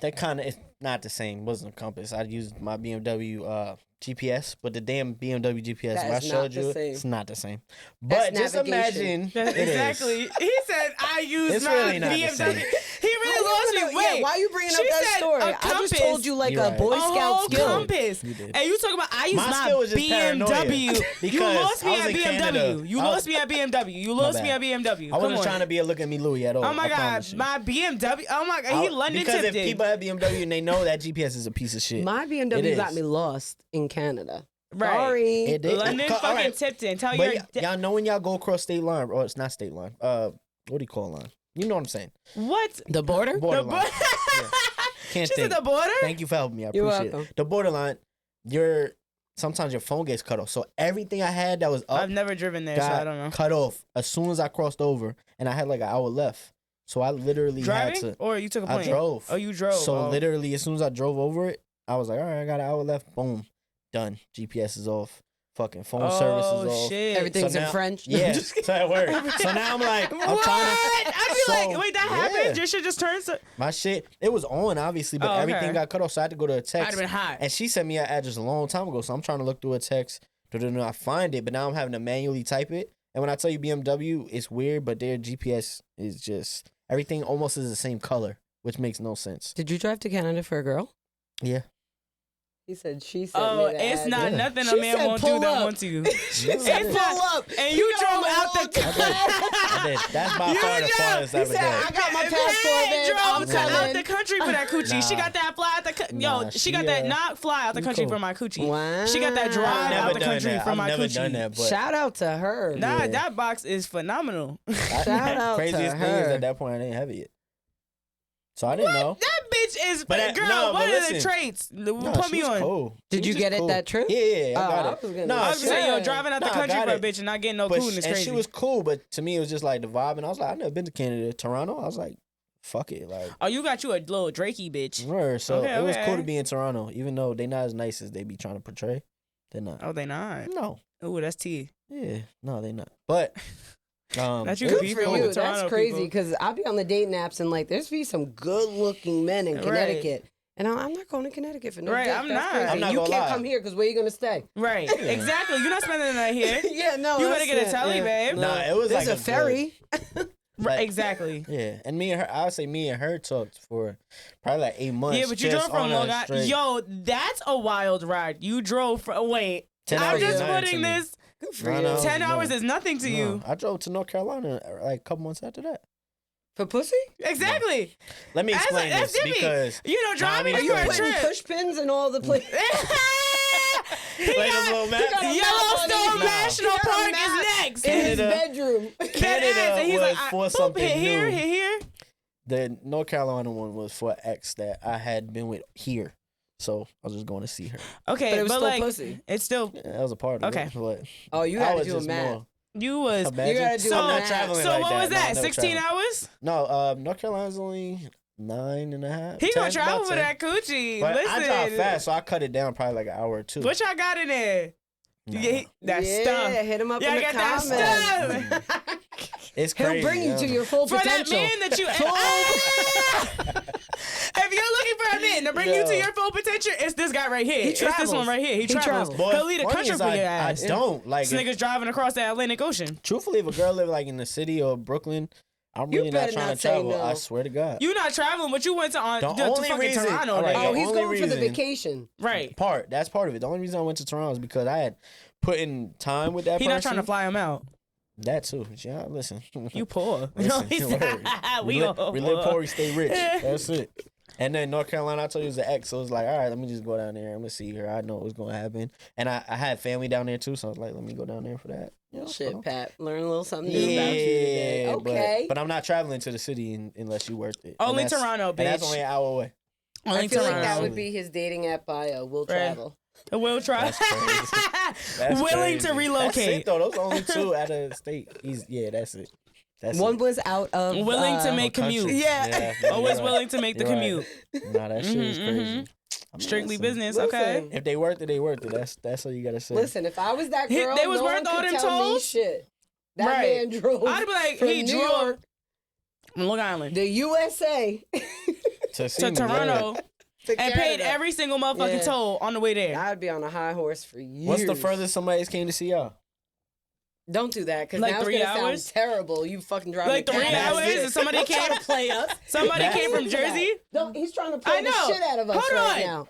that kind of is not the same. It wasn't a compass. I used my BMW GPS, but the damn BMW GPS I showed you, it's not the same. But just imagine. Exactly. He said, I used my really BMW. He really lost me. Wait, why are you bringing up that story? I just told you like a Boy Scout skill. Compass. And you talking about, I used my BMW. You lost me at BMW. You lost me at BMW. I wasn't trying to be a look at me Louie at all. Oh my God, my BMW. Oh my God, he London tipped it. Because if people have BMW and they know that GPS is a piece of shit. My BMW got me lost in Canada. Right. Sorry. It did. London fucking tipped in. Tell y'all know when y'all go across state line, or it's not state line. What do you call line? You know what I'm saying? What? The border? Borderline. Yeah. Can't she said the border? Thank you for helping me. I appreciate it. The borderline, sometimes your phone gets cut off. So everything I had that was up, I've never driven there, so I don't know. Cut off as soon as I crossed over, and I had like an hour left. So I literally had to. Or you took a plane? I drove. Oh, you drove. So literally, as soon as I drove over it, I was like, all right, I got an hour left. Boom, done. GPS is off. Fucking phone service is off. Shit. Everything's in French. Yeah, so that worked. So now I'm like, I'm trying to. I'd be like, wait, that happened? Your shit just turned. My shit, it was on obviously, but everything got cut off. So I had to go to a text. I'd have been hot. And she sent me an address a long time ago. So I'm trying to look through a text. I find it, but now I'm having to manually type it. And when I tell you BMW, it's weird, but their GPS is just everything almost is the same color, which makes no sense. Did you drive to Canada for a girl? Yeah. He said, she said. Oh, it's not nothing a man won't do that wants you. It's pull up. And you drove out the I did. That's by far the farthest I've ever done. I got my passport, man. I'm out the country for that coochie. She got that fly out the she got that not fly out the country for my coochie. Wow. She got that drive out the country for my coochie. Done that, but shout out to her. Nah, that box is phenomenal. Shout out to craziest her. thing is at that point I didn't have it yet. So I didn't know. That bitch is But girl. What are listen. the traits? No, Put me she was on. cool. Did you get it that trip? Yeah, I got it. I was gonna I was gonna say, yo, driving out the country for a it. bitch and not getting no But coolness and crazy. she was cool, but to me it was just like the vibe, and I was like, I've never been to Canada, Toronto. I was like, fuck it, like. Oh, you got you a little Drakey bitch. So Okay, it was cool to be in Toronto, even though they not as nice as they be trying to portray. They're not. Oh, they not. No. Oh, that's T. Yeah, no, they not. But. That you Good be for cool. you. Toronto That's crazy people. because I'll be on the dating apps and like there's be some good looking men in Connecticut. And I'm not going to Connecticut for no dick. I'm That's not. crazy. I'm not you gonna can't lie. come here because where you going to stay? Right. Exactly. You're not spending the night here. Yeah, no. You better get a telly, babe. Nah, it was There's like a ferry. Right. Exactly. Yeah, and I would say me and her talked for probably like 8 months. Yeah, but you drove from Long Island. Yo, that's a wild ride. You drove from. Wait. 10 I'm hours just is nothing putting to me. this. Good for you. 10 hours is nothing to you. I drove to North Carolina like a couple months after that. For pussy? Exactly. Let me explain this different. because You know, driving Nah, you Are a you putting trip. push pins in all the places? little map. Yellowstone National Park is next. In his bedroom. Canada and he's was like, for something here, new. here. The North Carolina one was for an ex that I had been with here. So I was just going to see her. Okay, but it was still like, pussy. It's still... Yeah, that was a part of Okay. it. But Oh, you I got to was do a just math. more. You was... Imagine. You gotta do I'm a not math. traveling So like what that. was No, that? I never 16 traveled. hours? No, North Carolina's only 9.5. He 10, gonna travel about for 10. that coochie. But Listen. I drive fast, so I cut it down probably like an hour or two. What y'all got in there? Nah. Yeah, that yeah, stuff. hit him up Yeah, in I the got that comments. stuff. It's He'll crazy. bring you to your full For that potential. man that you... If you're looking for a man to bring you to your full potential, it's this guy right here. It's travels. this one right here. He travels. Boy, He'll leave the funny country is for your I ass. don't like This it. nigga's driving across the Atlantic Ocean. Truthfully, if a girl live like in the city or Brooklyn, I'm You really not better trying not to say travel. no. I swear to God. You not traveling, but you went to The to only fucking reason- Toronto. all right, nigga. Oh, he's only going for the reason- vacation. Right. That's part of it. The only reason I went to Toronto is because I had put in time with that He person. not trying to fly him out. That too. Yeah, listen. You poor. Listen, He's- word. we we live poor, we stay rich. That's it. And then North Carolina, I told you it was an ex, so it was like, all right, let me just go down there. I'm gonna see her. I know what's gonna happen. And I had family down there too, so I was like, let me go down there for that. You know, Shit, so. Pat. Learn a little something new about you today. Yeah, Okay. but I'm not traveling to the city unless you worth it. Only And that's- Toronto, And that's bitch. only an hour away. Only I feel like that Toronto. would be his dating app bio. Will Right. travel. Will try. That's crazy. That's Willing crazy. to That's relocate. it though. Those are only two out of the state. That's it. That's One it. was out of Willing to make country. commute. Yeah. Always you're right. willing to make the You're right. commute. Nah, that shit is Mhm, crazy. mhm. I mean, Strictly listen, business, Listen. okay? If they worth it, they worth it. That's all you gotta say. Listen, if I was that He- girl, they was no worth one all could them tell me tolls? shit. That Right. man drove I'd be like, from he New drove York, from Long Island the USA, to see to me, Toronto to and paid Canada. every single motherfucking Yeah. toll on the way there. I'd be on a high horse for years. What's the furthest somebody's came to see y'all? Don't do that, because Like now 3 it's gonna hours? sound terrible. You fucking driving Like a 3 cab. hours? That's it. And somebody Don't try came to play us. Somebody That's came from Don't do that. Jersey? No, he's trying to play I the know. shit out of us Hold right on. now.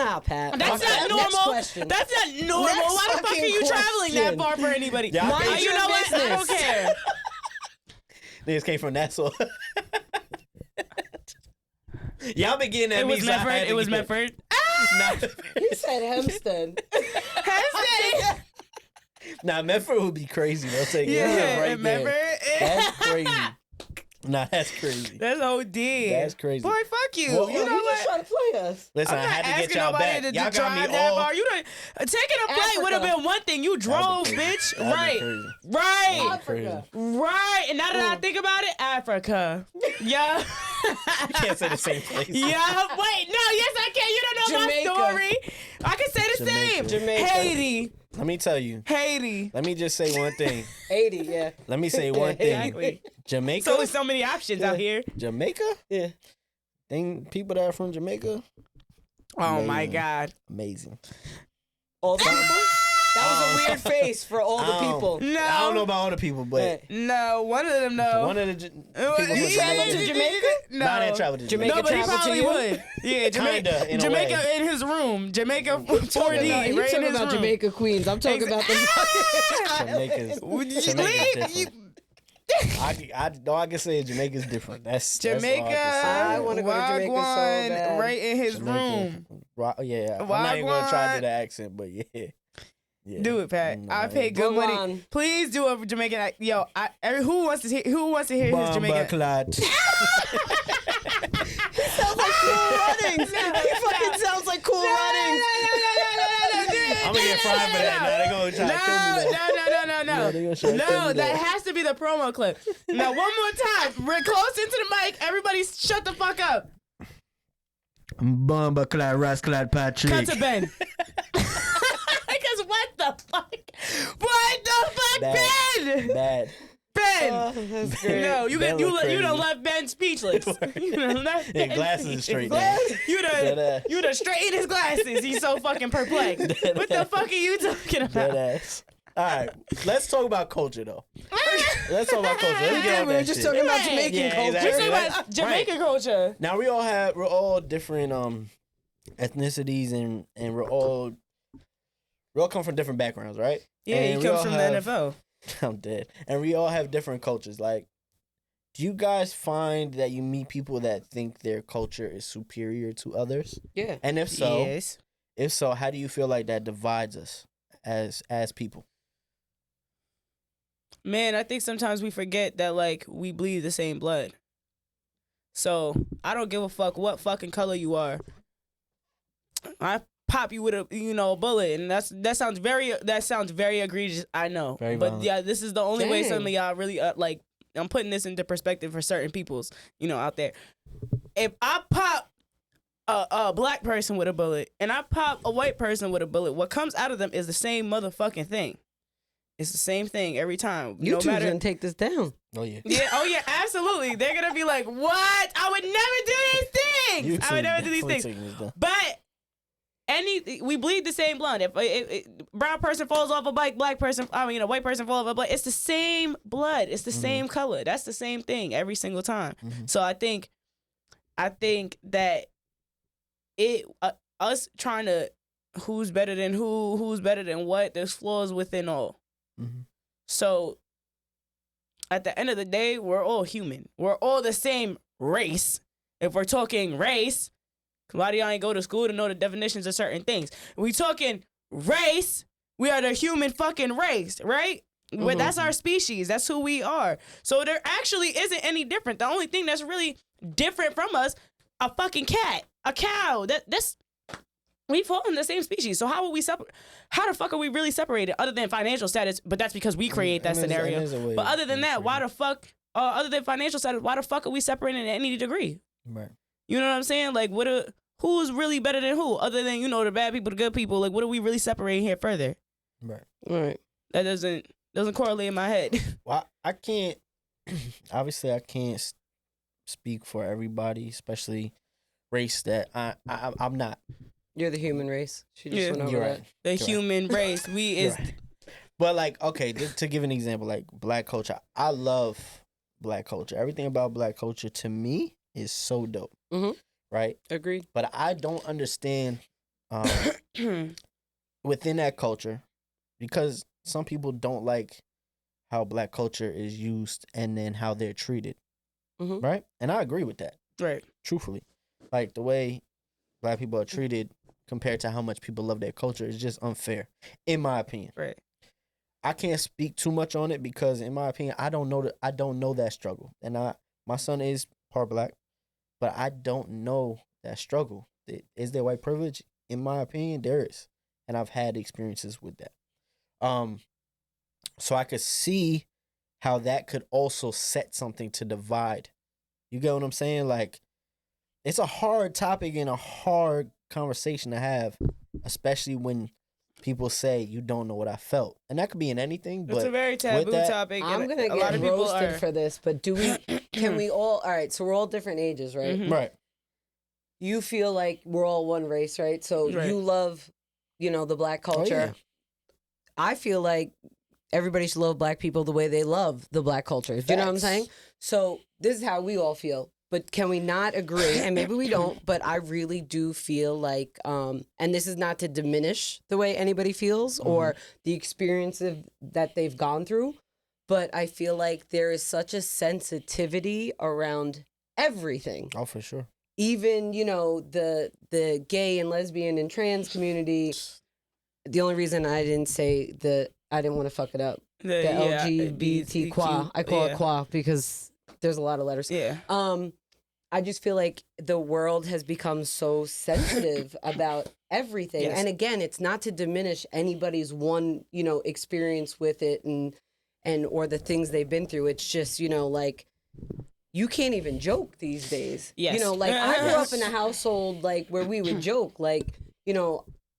Nah, Pat. That's Fuck not that. normal. Next question. That's not normal. Next Why the fuck are fucking you traveling that question. far for anybody? Yeah, I Mind think- you know what? I don't business. care. Niggas came from Nassau. Y'all been getting at It me. was so I had Medford. to It was get- Medford. He said Hempstead. Nah, Medford would be crazy. They'll take it Yeah, right remember? there. That's crazy. Nah, that's crazy. That's OD. That's crazy. Boy, fuck you. Well, you Yo, know he just what? trying to play us. Listen, I'm I not had to asking get y'all nobody back. to Y'all got drive me that all. far. You done taking a flight would have Africa. been one thing. You drove, bitch. That'd Right. be crazy. Right. Africa. Right. And now that I think about it, Africa. Yeah. You can't say the same place. Yeah. Wait. No. Yes, I can. You don't know Jamaica. my story. I can say the same. Jamaica. Haiti. Let me tell you. Haiti. Let me just say one thing. 80, yeah. Let me say one thing. Exactly. Jamaica. There's only so many options out here. Jamaica. Yeah. People that are from Jamaica. Oh my Amazing. God. Amazing. All the people? That was a weird face for all the people. No. I don't know about other people, but No. One of them. No. one of the people from He traveled to Jamaica. Jamaica? No. Nah, I didn't travel to Jamaica No, but he traveled to probably you? would. Yeah, Jamaica. Kinda, in a Jamaica way. in his room. Jamaica 4D, You're right in talking his about room. Jamaica Queens. I'm talking about the Jamaica's. Would you Jamaica's leave? different. All I can say is Jamaica's different. That's all I Jamaica. can say. I wanna go to Jamaica so Wagwan, bad. right in his Jamaica. room. Yeah, I'm not even gonna try to Wagwan. do the accent, but yeah. Do it, Pat. Mm, I pay good money. Wagwan. Please do a Jamaican. Yo, who wants to hear? Who wants to hear his Bomba Jamaican? clot. sounds like Cool Runnings. He fucking sounds like Cool Runnings. I'm gonna get fried for that. Now they're gonna try to kill me. Now. Yeah, they gonna try to kill No, me that now. has to be the promo clip. Now, one more time. We're close into the mic. Everybody shut the fuck up. Bomba clot, Rasclot Patrick. Cut to Ben. Because what the fuck? What the fuck, Ben? Bad. Ben. Oh, that's great. No, you Ben look done crazy. left Ben speechless. You done left His Ben glasses is straight speechless. now. You done straightened his glasses. He's so fucking perplexed. What the fuck are you talking Dead about? ass. All right, let's talk about culture though. Let's talk about culture. Let's get Yeah, on we that were just shit. talking about Right. Jamaican Yeah, culture. We're exactly. talking about Jamaican culture. Now we're all different ethnicities and we're all come from different backgrounds, right? Yeah, And he we comes all from have- the NFL. I'm dead. And we all have different cultures. Like, do you guys find that you meet people that think their culture is superior to others? Yeah. And if so, Yes. If so, how do you feel like that divides us as people? Man, I think sometimes we forget that like we bleed the same blood. So I don't give a fuck what fucking color you are. I pop you with a bullet, and that sounds very egregious. I know, Very but violent. yeah, this is the only way Dang. some of y'all really like. I'm putting this into perspective for certain people's, out there. If I pop a black person with a bullet and I pop a white person with a bullet, what comes out of them is the same motherfucking thing. It's the same thing every time. YouTube's gonna take this down. Oh yeah. Yeah. Oh yeah. Absolutely. They're gonna be like, "What? I would never do these things. I would never do these things." But we bleed the same blood. If brown person falls off a bike, white person falls off a bike. It's the same blood. It's the same color. That's the same thing every single time. Mm-hmm. So I think that us trying to who's better than who's better than what. There's flaws within all. Mm-hmm. So at the end of the day, we're all human. We're all the same race. If we're talking race, why do y'all ain't go to school to know the definitions of certain things? We talking race, we are the human fucking race, right? Well, that's our species. That's who we are. So there actually isn't any different. The only thing that's really different from us, a fucking cat, a cow. That's we fall in the same species. So how are we separate? How the fuck are we really separated other than financial status? But that's because we create that scenario. But other than that, why the fuck? Other than financial status, why the fuck are we separated in any degree? Right. You know what I'm saying? Like, who's really better than who? Other than the bad people, the good people. Like, what are we really separating here further? Right. That doesn't correlate in my head. Well, I can't. Obviously, I can't speak for everybody, especially race that I'm not. You're the human race. She just went over You're that. right. The human race. We is. Right. But like, okay, to give an example, like black culture, I love black culture. Everything about black culture to me is so dope. Mm-hmm. Right. Agreed. But I don't understand within that culture, because some people don't like how black culture is used and then how they're treated. Mm-hmm. Right. And I agree with that. Right. Truthfully, like the way black people are treated compared to how much people love their culture is just unfair, in my opinion. Right. I can't speak too much on it because, in my opinion, I don't know that struggle. And my son is part black, but I don't know that struggle. Is there white privilege? In my opinion, there is, and I've had experiences with that. So I could see how that could also set something to divide. You get what I'm saying? Like, it's a hard topic and a hard conversation to have, especially when people say you don't know what I felt, and that could be in anything. But it's a very taboo topic. I'm gonna get roasted for this, but can we all? All right, so we're all different ages, right? Mm-hmm. Right. You feel like we're all one race, right? So you love, the black culture. Oh, yeah. I feel like everybody should love black people the way they love the black culture. Do you know what I'm saying? So this is how we all feel. But can we not agree? And maybe we don't, but I really do feel like, and this is not to diminish the way anybody feels or the experiences that they've gone through, but I feel like there is such a sensitivity around everything. Oh, for sure. Even, the gay and lesbian and trans community. The only reason I didn't say I didn't want to fuck it up. The LGBT qua. I call it qua because there's a lot of letters. Yeah. I just feel like the world has become so sensitive about everything. Yes. And again, it's not to diminish anybody's one, experience with it and or the things they've been through. It's just, like, you can't even joke these days. Yes. I grew up in a household like where we would joke, like,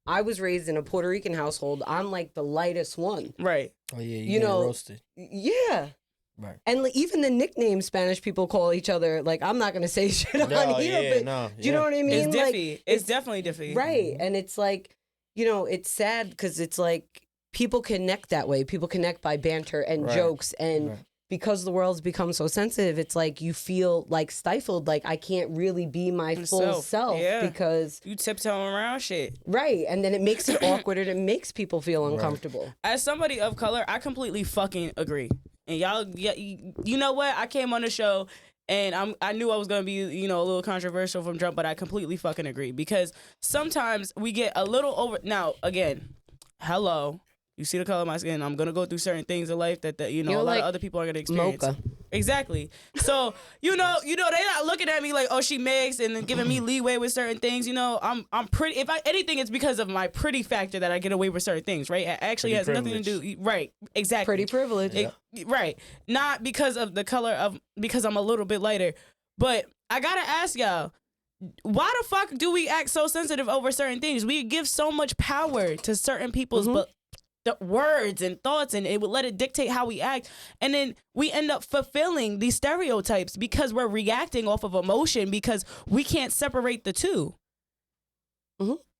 I was raised in a Puerto Rican household. I'm like the lightest one. Right. Oh yeah, you get roasted. Yeah. Right. And even the nicknames Spanish people call each other, like, I'm not going to say shit on here, but do you know what I mean? It's diffy. It's definitely diffy. Right. And it's like, it's sad because it's like people connect that way. People connect by banter and jokes. And because the world's become so sensitive, it's like you feel like stifled, like I can't really be my full self because you tiptoeing around shit. Right. And then it makes it awkward and it makes people feel uncomfortable. As somebody of color, I completely fucking agree. And y'all, you know what? I came on the show And I knew I was gonna be, you know, a little controversial from jump, but I completely fucking agree because sometimes we get a little over. Now, again, hello, you see the color of my skin. I'm gonna go through certain things in life that you know You're a lot like of other people are gonna experience. Mocha. Exactly. So you know they're not looking at me like, oh, she mixed and then giving me leeway with certain things. You know, I'm pretty. If anything, it's because of my pretty factor that I get away with certain things. Right? It actually has nothing to do. Right. Exactly. Pretty privilege. Right. Not because of the color of because I'm a little bit lighter. But I gotta ask y'all, why the fuck do we act so sensitive over certain things? We give so much power to certain people's the words and thoughts, and it would let it dictate how we act. And then we end up fulfilling these stereotypes because we're reacting off of emotion because we can't separate the two.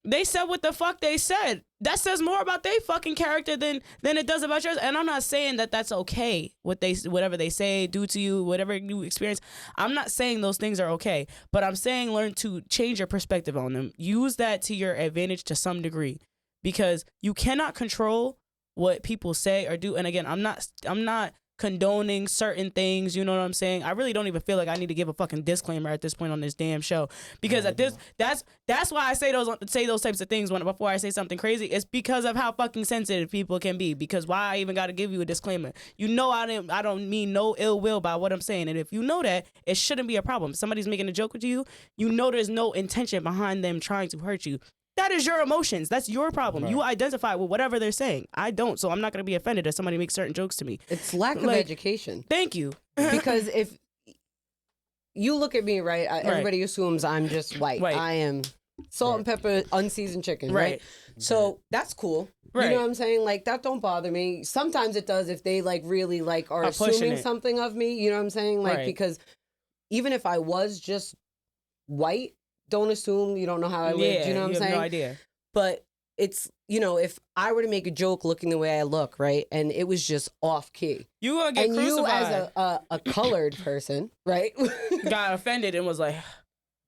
They said what the fuck they said. That says more about their fucking character than it does about yours. And I'm not saying that that's okay. Whatever they say, do to you, whatever you experience. I'm not saying those things are okay. But I'm saying learn to change your perspective on them. Use that to your advantage to some degree, because you cannot control what people say or do. And again, I'm not condoning certain things, you know what I'm saying? I really don't even feel like I need to give a fucking disclaimer at this point on this damn show, because that's why I say those types of things before I say something crazy. It's because of how fucking sensitive people can be. Because why I even got to give you a disclaimer? You know I don't mean no ill will by what I'm saying, and if you know that, it shouldn't be a problem. If somebody's making a joke with you, you know there's no intention behind them trying to hurt you. That is your emotions. That's your problem. Right. You identify with whatever they're saying. I don't, so I'm not going to be offended if somebody makes certain jokes to me. It's lack of education. Thank you. Because if you look at me, right, everybody assumes I'm just white. Right. I am salt and pepper, unseasoned chicken, right? So that's cool. Right. You know what I'm saying? Like, that don't bother me. Sometimes it does if they, like, really, like, are assuming something of me. You know what I'm saying? Like, because even if I was just white, don't assume you don't know how I live. You know what I'm saying? No idea. But it's, you know, if I were to make a joke looking the way I look, right, and it was just off key, you gonna get crucified. You as a colored person, right, got offended and was like,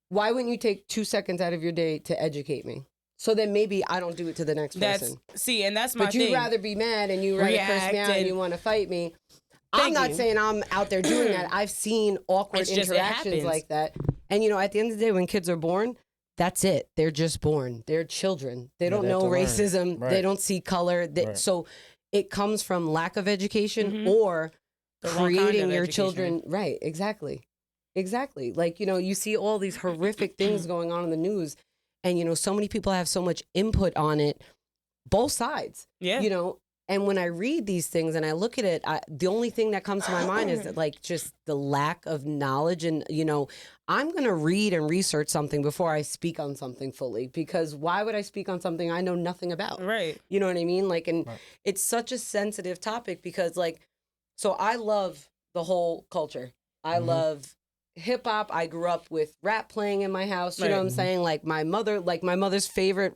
why wouldn't you take 2 seconds out of your day to educate me? So then maybe I don't do it to the next person. And that's my thing. But you'd rather be mad and you rather curse me out and you want to fight me. I'm not saying I'm out there doing that. I've seen awkward interactions like that. And, you know, at the end of the day, when kids are born, that's it. They're just born. They're children. They don't know racism. Right. They don't see color. So it comes from lack of education or creating your children. Right. Exactly. Like, you know, you see all these horrific things going on in the news. And, you know, so many people have so much input on it, both sides. Yeah. You know, and when I read these things and I look at it, the only thing that comes to my mind is that, like, just the lack of knowledge. And, you know, I'm going to read and research something before I speak on something fully, because why would I speak on something I know nothing about? Right. You know what I mean? Like, and it's such a sensitive topic because, like, so I love the whole culture. I love hip hop. I grew up with rap playing in my house. You know what I'm saying? Like, my mother's favorite,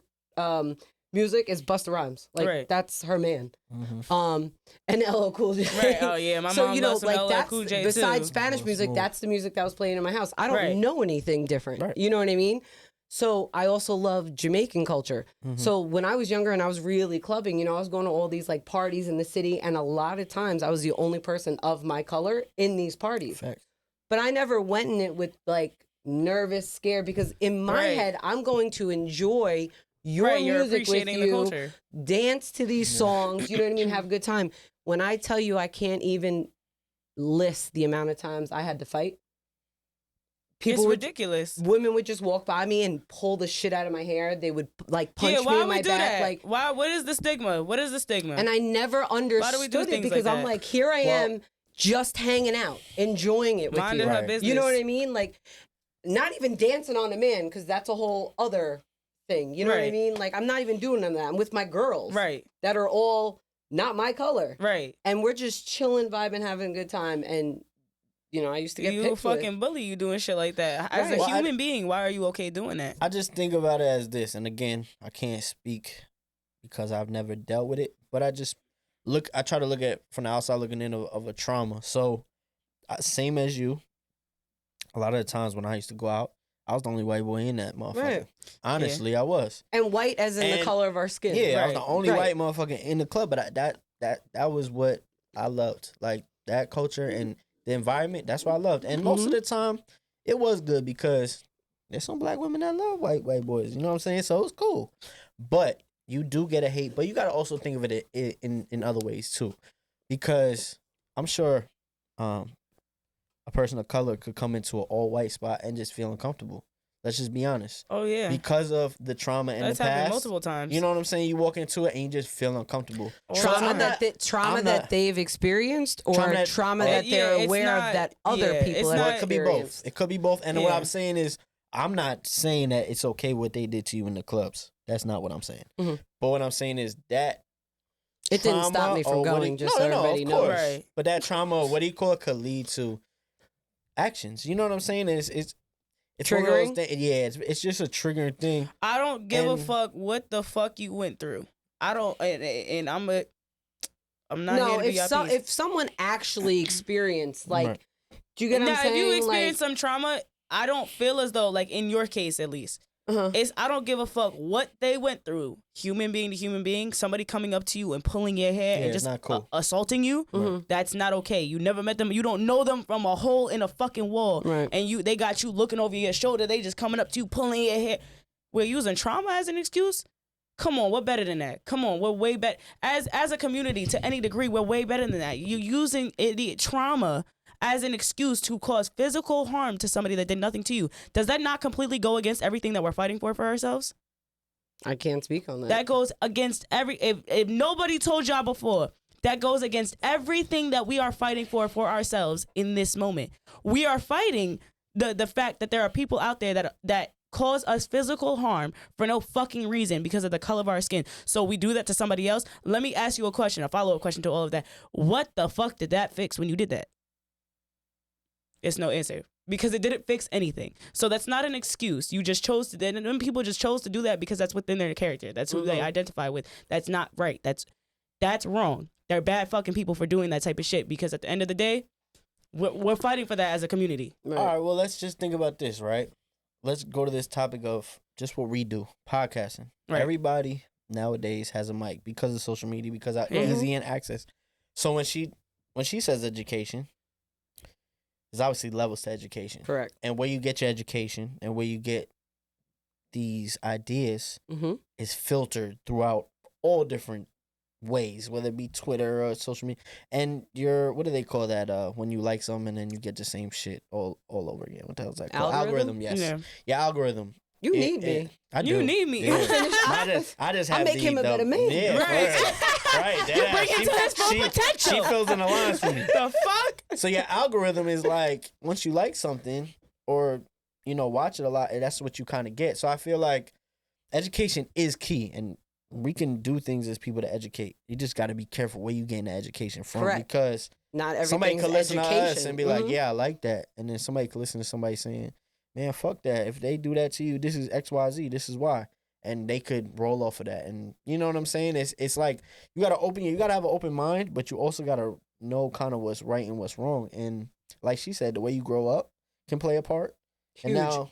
music is Busta Rhymes. Like, that's her man. And LL Cool J. Right. Oh, yeah. My mom loves some LL Cool J, too. Besides Spanish music, that's the music that was playing in my house. I don't know anything different. Right. You know what I mean? So I also love Jamaican culture. So when I was younger and I was really clubbing, you know, I was going to all these, like, parties in the city. And a lot of times I was the only person of my color in these parties. Fact. But I never went in it with, like, nervous, scared, because in my head, I'm going to enjoy your music with you, the culture. Dance to these songs, you know what I mean, have a good time. When I tell you I can't even list the amount of times I had to fight. It's ridiculous. Women would just walk by me and pull the shit out of my hair. They would, like, punch me in my back. That? Like, why? What is the stigma? What is the stigma? And I never understood it because I'm like, here I am just hanging out, enjoying it with you. Minding her business. You know what I mean? Like, not even dancing on a man, because that's a whole other thing. You know what I mean? Like, I'm not even doing none of that. I'm with my girls. Right. That are all not my color. Right. And we're just chilling, vibing, having a good time. And, you know, I used to get picked fucking bully you doing shit like that. As a human being, why are you okay doing that? I just think about it as this. And again, I can't speak because I've never dealt with it. But I try to look at from the outside looking in of a trauma. So, same as you, a lot of the times when I used to go out, I was the only white boy in that motherfucker. Right. Honestly, I was. And white as in the color of our skin. Yeah, I was the only white motherfucker in the club, but that was what I loved. Like, that culture, and the environment. That's what I loved. And most of the time, it was good because there's some black women that love white boys. You know what I'm saying? So it's cool. But you do get a hate. But you got to also think of it in other ways too. Because I'm sure a person of color could come into an all-white spot and just feel uncomfortable. Let's just be honest. Oh, yeah. Because of the trauma in the past. That's happened multiple times. You know what I'm saying? You walk into it and you just feel uncomfortable. Trauma that they've experienced, or trauma that they're aware of that other people have experienced. It could be both. It could be both. And what I'm saying is, I'm not saying that it's okay what they did to you in the clubs. That's not what I'm saying. Mm-hmm. But what I'm saying is that it didn't stop me from going, just so everybody knows. Right. But that trauma, what do you call it, could lead to actions. You know what I'm saying? It's triggering. It's just a triggering thing. I don't give a fuck what the fuck you went through. I don't, and I'm not. No, here to be if someone actually experienced, like, do you get what I'm saying? If you experience some trauma, I don't feel as though, like in your case at least, I don't give a fuck what they went through. Human being to human being, somebody coming up to you and pulling your hair and just not cool. Assaulting you, that's not okay. You never met them. You don't know them from a hole in a fucking wall. Right. And they got you looking over your shoulder. They just coming up to you, pulling your hair. We're using trauma as an excuse? Come on, we're better than that. Come on, we're way better. As a community, to any degree, we're way better than that. You're using trauma as an excuse to cause physical harm to somebody that did nothing to you. Does that not completely go against everything that we're fighting for ourselves? I can't speak on that. That goes against if nobody told y'all before, that goes against everything that we are fighting for ourselves in this moment. We are fighting the fact that there are people out there that cause us physical harm for no fucking reason because of the color of our skin. So we do that to somebody else. Let me ask you a question, a follow-up question to all of that. What the fuck did that fix when you did that? It's no answer because it didn't fix anything. So that's not an excuse. You just chose to, and people just chose to do that because that's within their character. That's who they identify with. That's not right. That's wrong. They're bad fucking people for doing that type of shit because at the end of the day, we're fighting for that as a community. Right. All right, well, let's just think about this, right? Let's go to this topic of just what we do, podcasting. Right. Everybody nowadays has a mic because of social media, because of easy and access. So when she says education, there's obviously levels to education. Correct. And where you get your education and where you get these ideas is filtered throughout all different ways, whether it be Twitter or social media. And what do they call that? When you like something and then you get the same shit all over again. What the hell is that called? Algorithm, yes. Yeah, algorithm. You need me. I do. You need me. Yeah. I just have I make him a better man. Yeah, right. You bring him to his full potential. She fills in the lines for me. The fuck? So your algorithm is like, once you like something or, watch it a lot, that's what you kind of get. So I feel like education is key, and we can do things as people to educate. You just got to be careful where you getting the education from. Correct. Because not everything's somebody could listen education. to us and be like, yeah, I like that. And then somebody could listen to somebody saying, man, fuck that. If they do that to you, this is XYZ, this is why. And they could roll off of that. And you know what I'm saying? It's like you gotta have an open mind, but you also gotta know kind of what's right and what's wrong. And like she said, the way you grow up can play a part.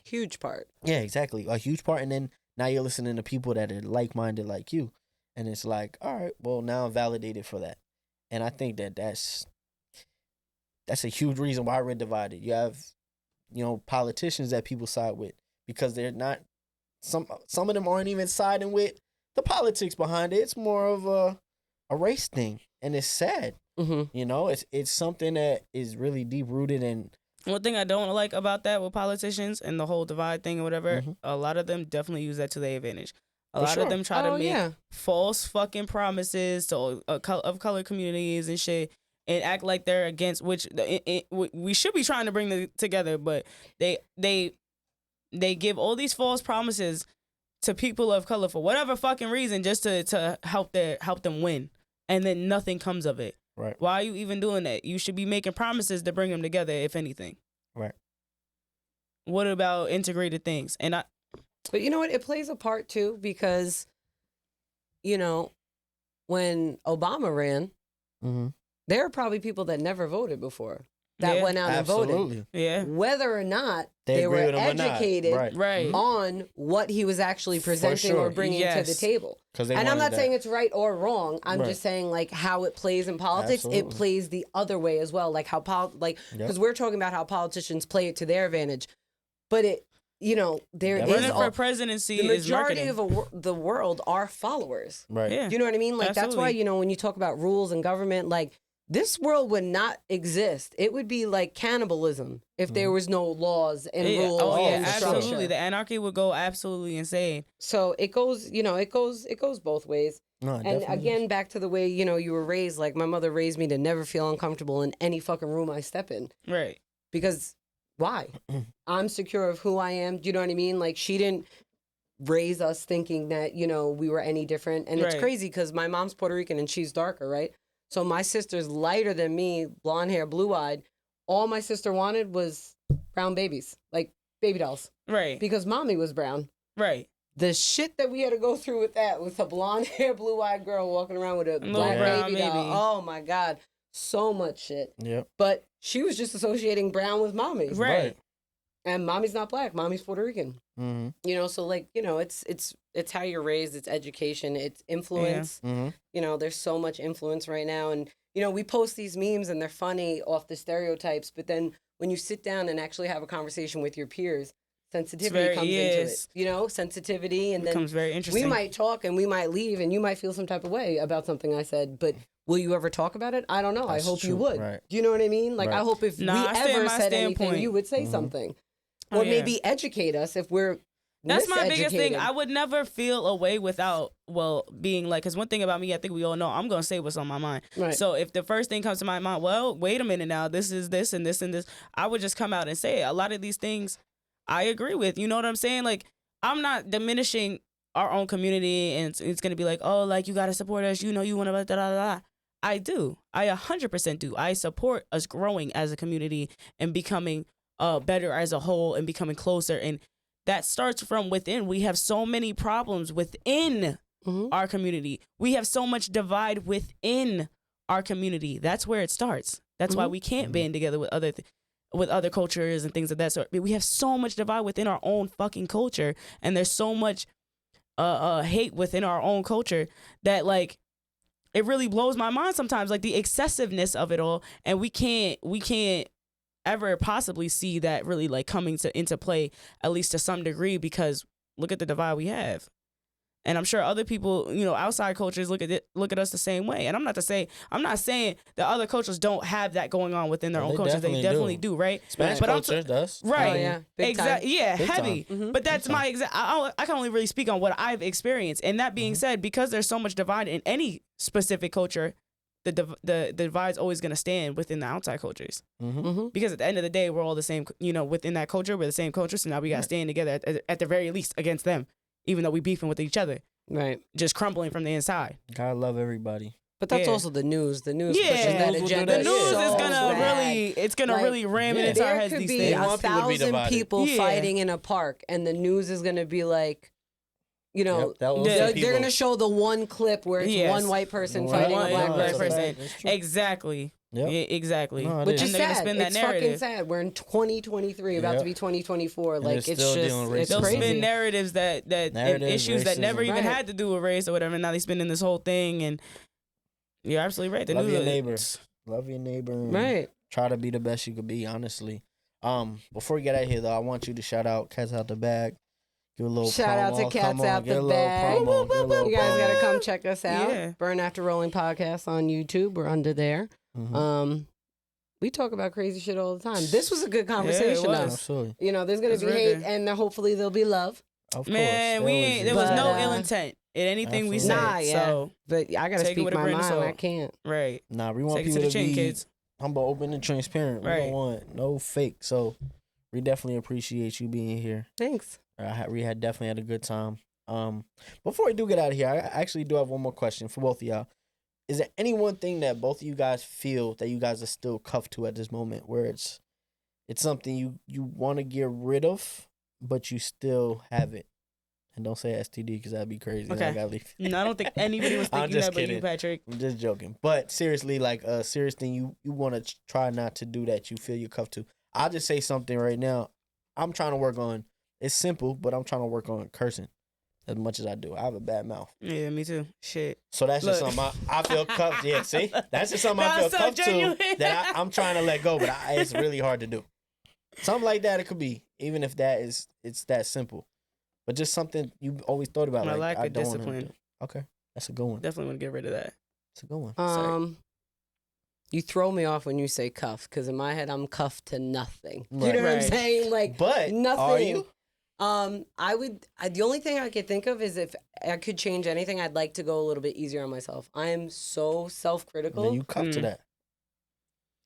Huge part. Yeah, exactly. A huge part. And then now you're listening to people that are like-minded like you. And it's like, all right, well, now I'm validated for that. And I think that's a huge reason why we're divided. You have politicians that people side with because they're not, some of them aren't even siding with the politics behind it. It's more of a race thing, and it's sad. It's something that is really deep rooted. And one thing I don't like about that with politicians and the whole divide thing or whatever, a lot of them definitely use that to their advantage. A lot of them try to make false fucking promises to of color communities and shit. And act like they're against, which we should be trying to bring them together, but they give all these false promises to people of color for whatever fucking reason, just to help them win, and then nothing comes of it. Right? Why are you even doing that? You should be making promises to bring them together, if anything. Right. What about integrated things? But you know what? It plays a part too because, when Obama ran. There are probably people that never voted before. that went out and voted. Absolutely. Yeah. Whether or not They they were agree with him or not. educated Right. on what he was actually presenting sure. or bringing to the Yes. table. 'Cause they And I'm wanted not that. saying it's right or wrong. I'm Right. just saying like how it plays in politics. It Absolutely. plays the other way as well. Like how because we're talking about how politicians play it to their advantage, but it there is Running for presidency the is majority marketing. of the world are followers. Right. Yeah. Do you know what I mean? Like Absolutely. that's why when you talk about rules and government, like this world would not exist. It would be like cannibalism if there was no laws and rules. Oh yeah, and structure. absolutely. The anarchy would go absolutely insane. So it goes, it goes both ways. No, it And definitely again, back to the way you were raised. Like my mother raised me to never feel uncomfortable in any fucking room I step in. Right. Because why? I'm secure of who I am. Do you know what I mean? Like she didn't raise us thinking that we were any different. And it's Right. crazy because my mom's Puerto Rican and she's darker, right? So my sister's lighter than me, blonde hair, blue eyed. All my sister wanted was brown babies, like baby dolls, Right. because mommy was brown. Right. The shit that we had to go through with that, with a blonde hair, blue eyed girl walking around with a black brown baby doll. baby. Oh my God. So much shit. Yep. But she was just associating brown with mommy. Right. And mommy's not black. Mommy's Puerto Rican. Mm-hmm. So like, it's how you're raised, it's education, it's influence. Yeah. Mm-hmm. There's so much influence right now. And, we post these memes and they're funny off the stereotypes. But then when you sit down and actually have a conversation with your peers, sensitivity comes into it. Sensitivity. And It then becomes very interesting. we might talk and we might leave and you might feel some type of way about something I said. But will you ever talk about it? I don't know. That's I hope you true. would. Right. Do you know what I mean? Like, Right. I hope if Nah, I we stand ever my said anything, standpoint. you would say Mhm. something. Oh, Or yeah. maybe educate us if we're That's my biggest thing. miseducated. I would never feel away without, being like, because one thing about me, I think we all know, I'm going to say what's on my mind. Right. So if the first thing comes to my mind, well, wait a minute now, this is this and this and this, I would just come out and say it. A lot of these things I agree with. You know what I'm saying? Like, I'm not diminishing our own community and it's going to be like, oh, like, you got to support us. You want to da. I do. I 100% do. I support us growing as a community and becoming better as a whole and becoming closer. And that starts from within. We have so many problems within our community. We have so much divide within our community. That's where it starts. That's why we can't band together with other cultures and things of that sort. We have so much divide within our own fucking culture, and there's so much hate within our own culture that, like, it really blows my mind sometimes, like the excessiveness of it all. And we can't ever possibly see that really like coming into play, at least to some degree, because look at the divide we have. And I'm sure other people, outside cultures look at us the same way. And I'm not saying that other cultures don't have that going on within their own cultures. They definitely do, right? Spanish But culture does. right. Oh, yeah. Big time. Exactly. Yeah, Big heavy. time. But that's my exact. I can only really speak on what I've experienced. And that being said, because there's so much divide in any specific culture, the divide's always going to stand within the outside cultures. Because at the end of the day, we're all the same. Within that culture, we're the same culture. So now we got to stand together at the very least against them, even though we beefing with each other. Right. Just crumbling from the inside. Gotta love everybody. But that's Yeah. also the news. The news Yeah. pushes that The news will do agenda. that. The news so is gonna bad. really ram it yeah. into our There heads. could These be things. They want people to be 1,000 divided. people Yeah. fighting in a park, and the news is gonna be like, Yep, that will Yeah. see they're people. gonna show the one clip where it's Yes. one white person One fighting a white black person. person. That's true. Exactly. Yep. Yeah, exactly. No, it Which is. is And they're gonna sad. spin that It's fucking narrative. sad. We're in 2023, about Yep. to be 2024. Like it's it's still just dealing with it's They'll racism. spin crazy. narratives and Narratives, issues that never racism. even Right. had to do with race or whatever. Now they spinning this whole thing, and you're absolutely right. The Love news your is- neighbor. Love your neighbor. And Right. Try to be the best you could be, honestly. Before we get out of here though, I want you to shout out Cats Out the Bag. Give a little Shout out promo. to Come Cats on, Out get the a little Bag. promo. Get a little You guys promo. gotta come check us out. Yeah. Burn After Rolling podcast on YouTube. We're under there. Mhm. We talk about crazy shit all the time. This was a good conversation, was. though. Absolutely. There's gonna It's be real hate, good. and hopefully there'll be love. Of Man, course. there was But, no ill intent in anything we said. Absolutely. Nah, yeah. So But I gotta Take it speak with a my grain of mind. salt. I can't. right, Nah, we want take it to people the to chin, be kids. humble, open, and transparent. We Right. don't want no fake. So we definitely appreciate you being here. Thanks. We had definitely had a good time. Before we do get out of here, I actually do have one more question for both of y'all. Is there any one thing that both of you guys feel that you guys are still cuffed to at this moment, where it's something you want to get rid of, but you still haven't And don't say STD because that'd be crazy. Okay. I gotta leave. No, I don't think anybody was thinking that but you, Patrick. I'm just joking. But seriously, like a serious thing you want to try not to do that you feel you're cuffed to. I'll just say something right now. I'm trying to work on, it's simple, but I'm trying to work on cursing as much as I do. I have a bad mouth. Yeah, me too. Shit. So that's just something I feel cuffed. Yeah, see? That's just something I feel cuffed to that I'm trying to let go, but it's really hard to do. Something like that it could be, even if it's that simple. But just something you always thought about. My like, lack of discipline. Okay, that's a good one. Definitely want to get rid of that. That's a good one. Sorry. You throw me off when you say cuff, because in my head I'm cuffed to nothing. Right. You know what I'm saying? Like, but nothing. Are you? The only thing I could think of is if I could change anything, I'd like to go a little bit easier on myself. I am so self-critical. Then you cuffed to that.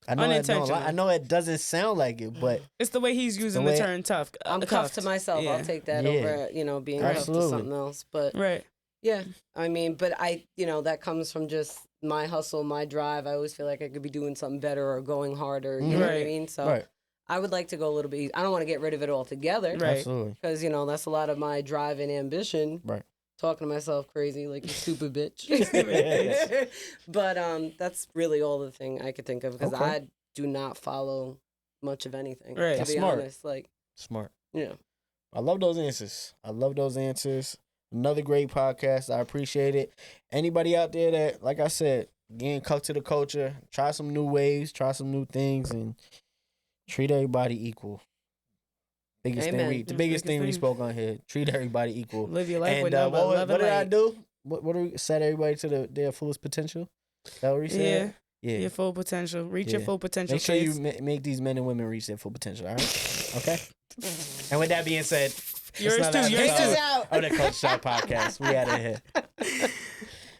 I know it doesn't sound like it, but it's the way he's using the term tough. I'm cuffed to myself. Yeah. I'll take that over, being cuffed to something else. But yeah, I mean, but that comes from just my hustle, my drive. I always feel like I could be doing something better or going harder. You know what I mean? So I would like to go a little bit. I don't want to get rid of it altogether, right? Absolutely, because that's a lot of my drive and ambition. Right. Talking to myself crazy like you stupid bitch. But that's really all the thing I could think of because I do not follow much of anything. Right. To be honest, like smart. Yeah. I love those answers. Another great podcast. I appreciate it. Anybody out there that, like I said, getting cuffed to the culture, try some new ways, try some new things, and treat everybody equal. The biggest thing we spoke on here. Treat everybody equal. Live your life with love. What did I do? What do we set everybody to their fullest potential? Is that what we said? Yeah. Your full potential. Reach your full potential. Make sure you make these men and women reach their full potential. All right. Okay. And with that being said, yours too. Yours out. of the Coach Shop Podcast. We out of here.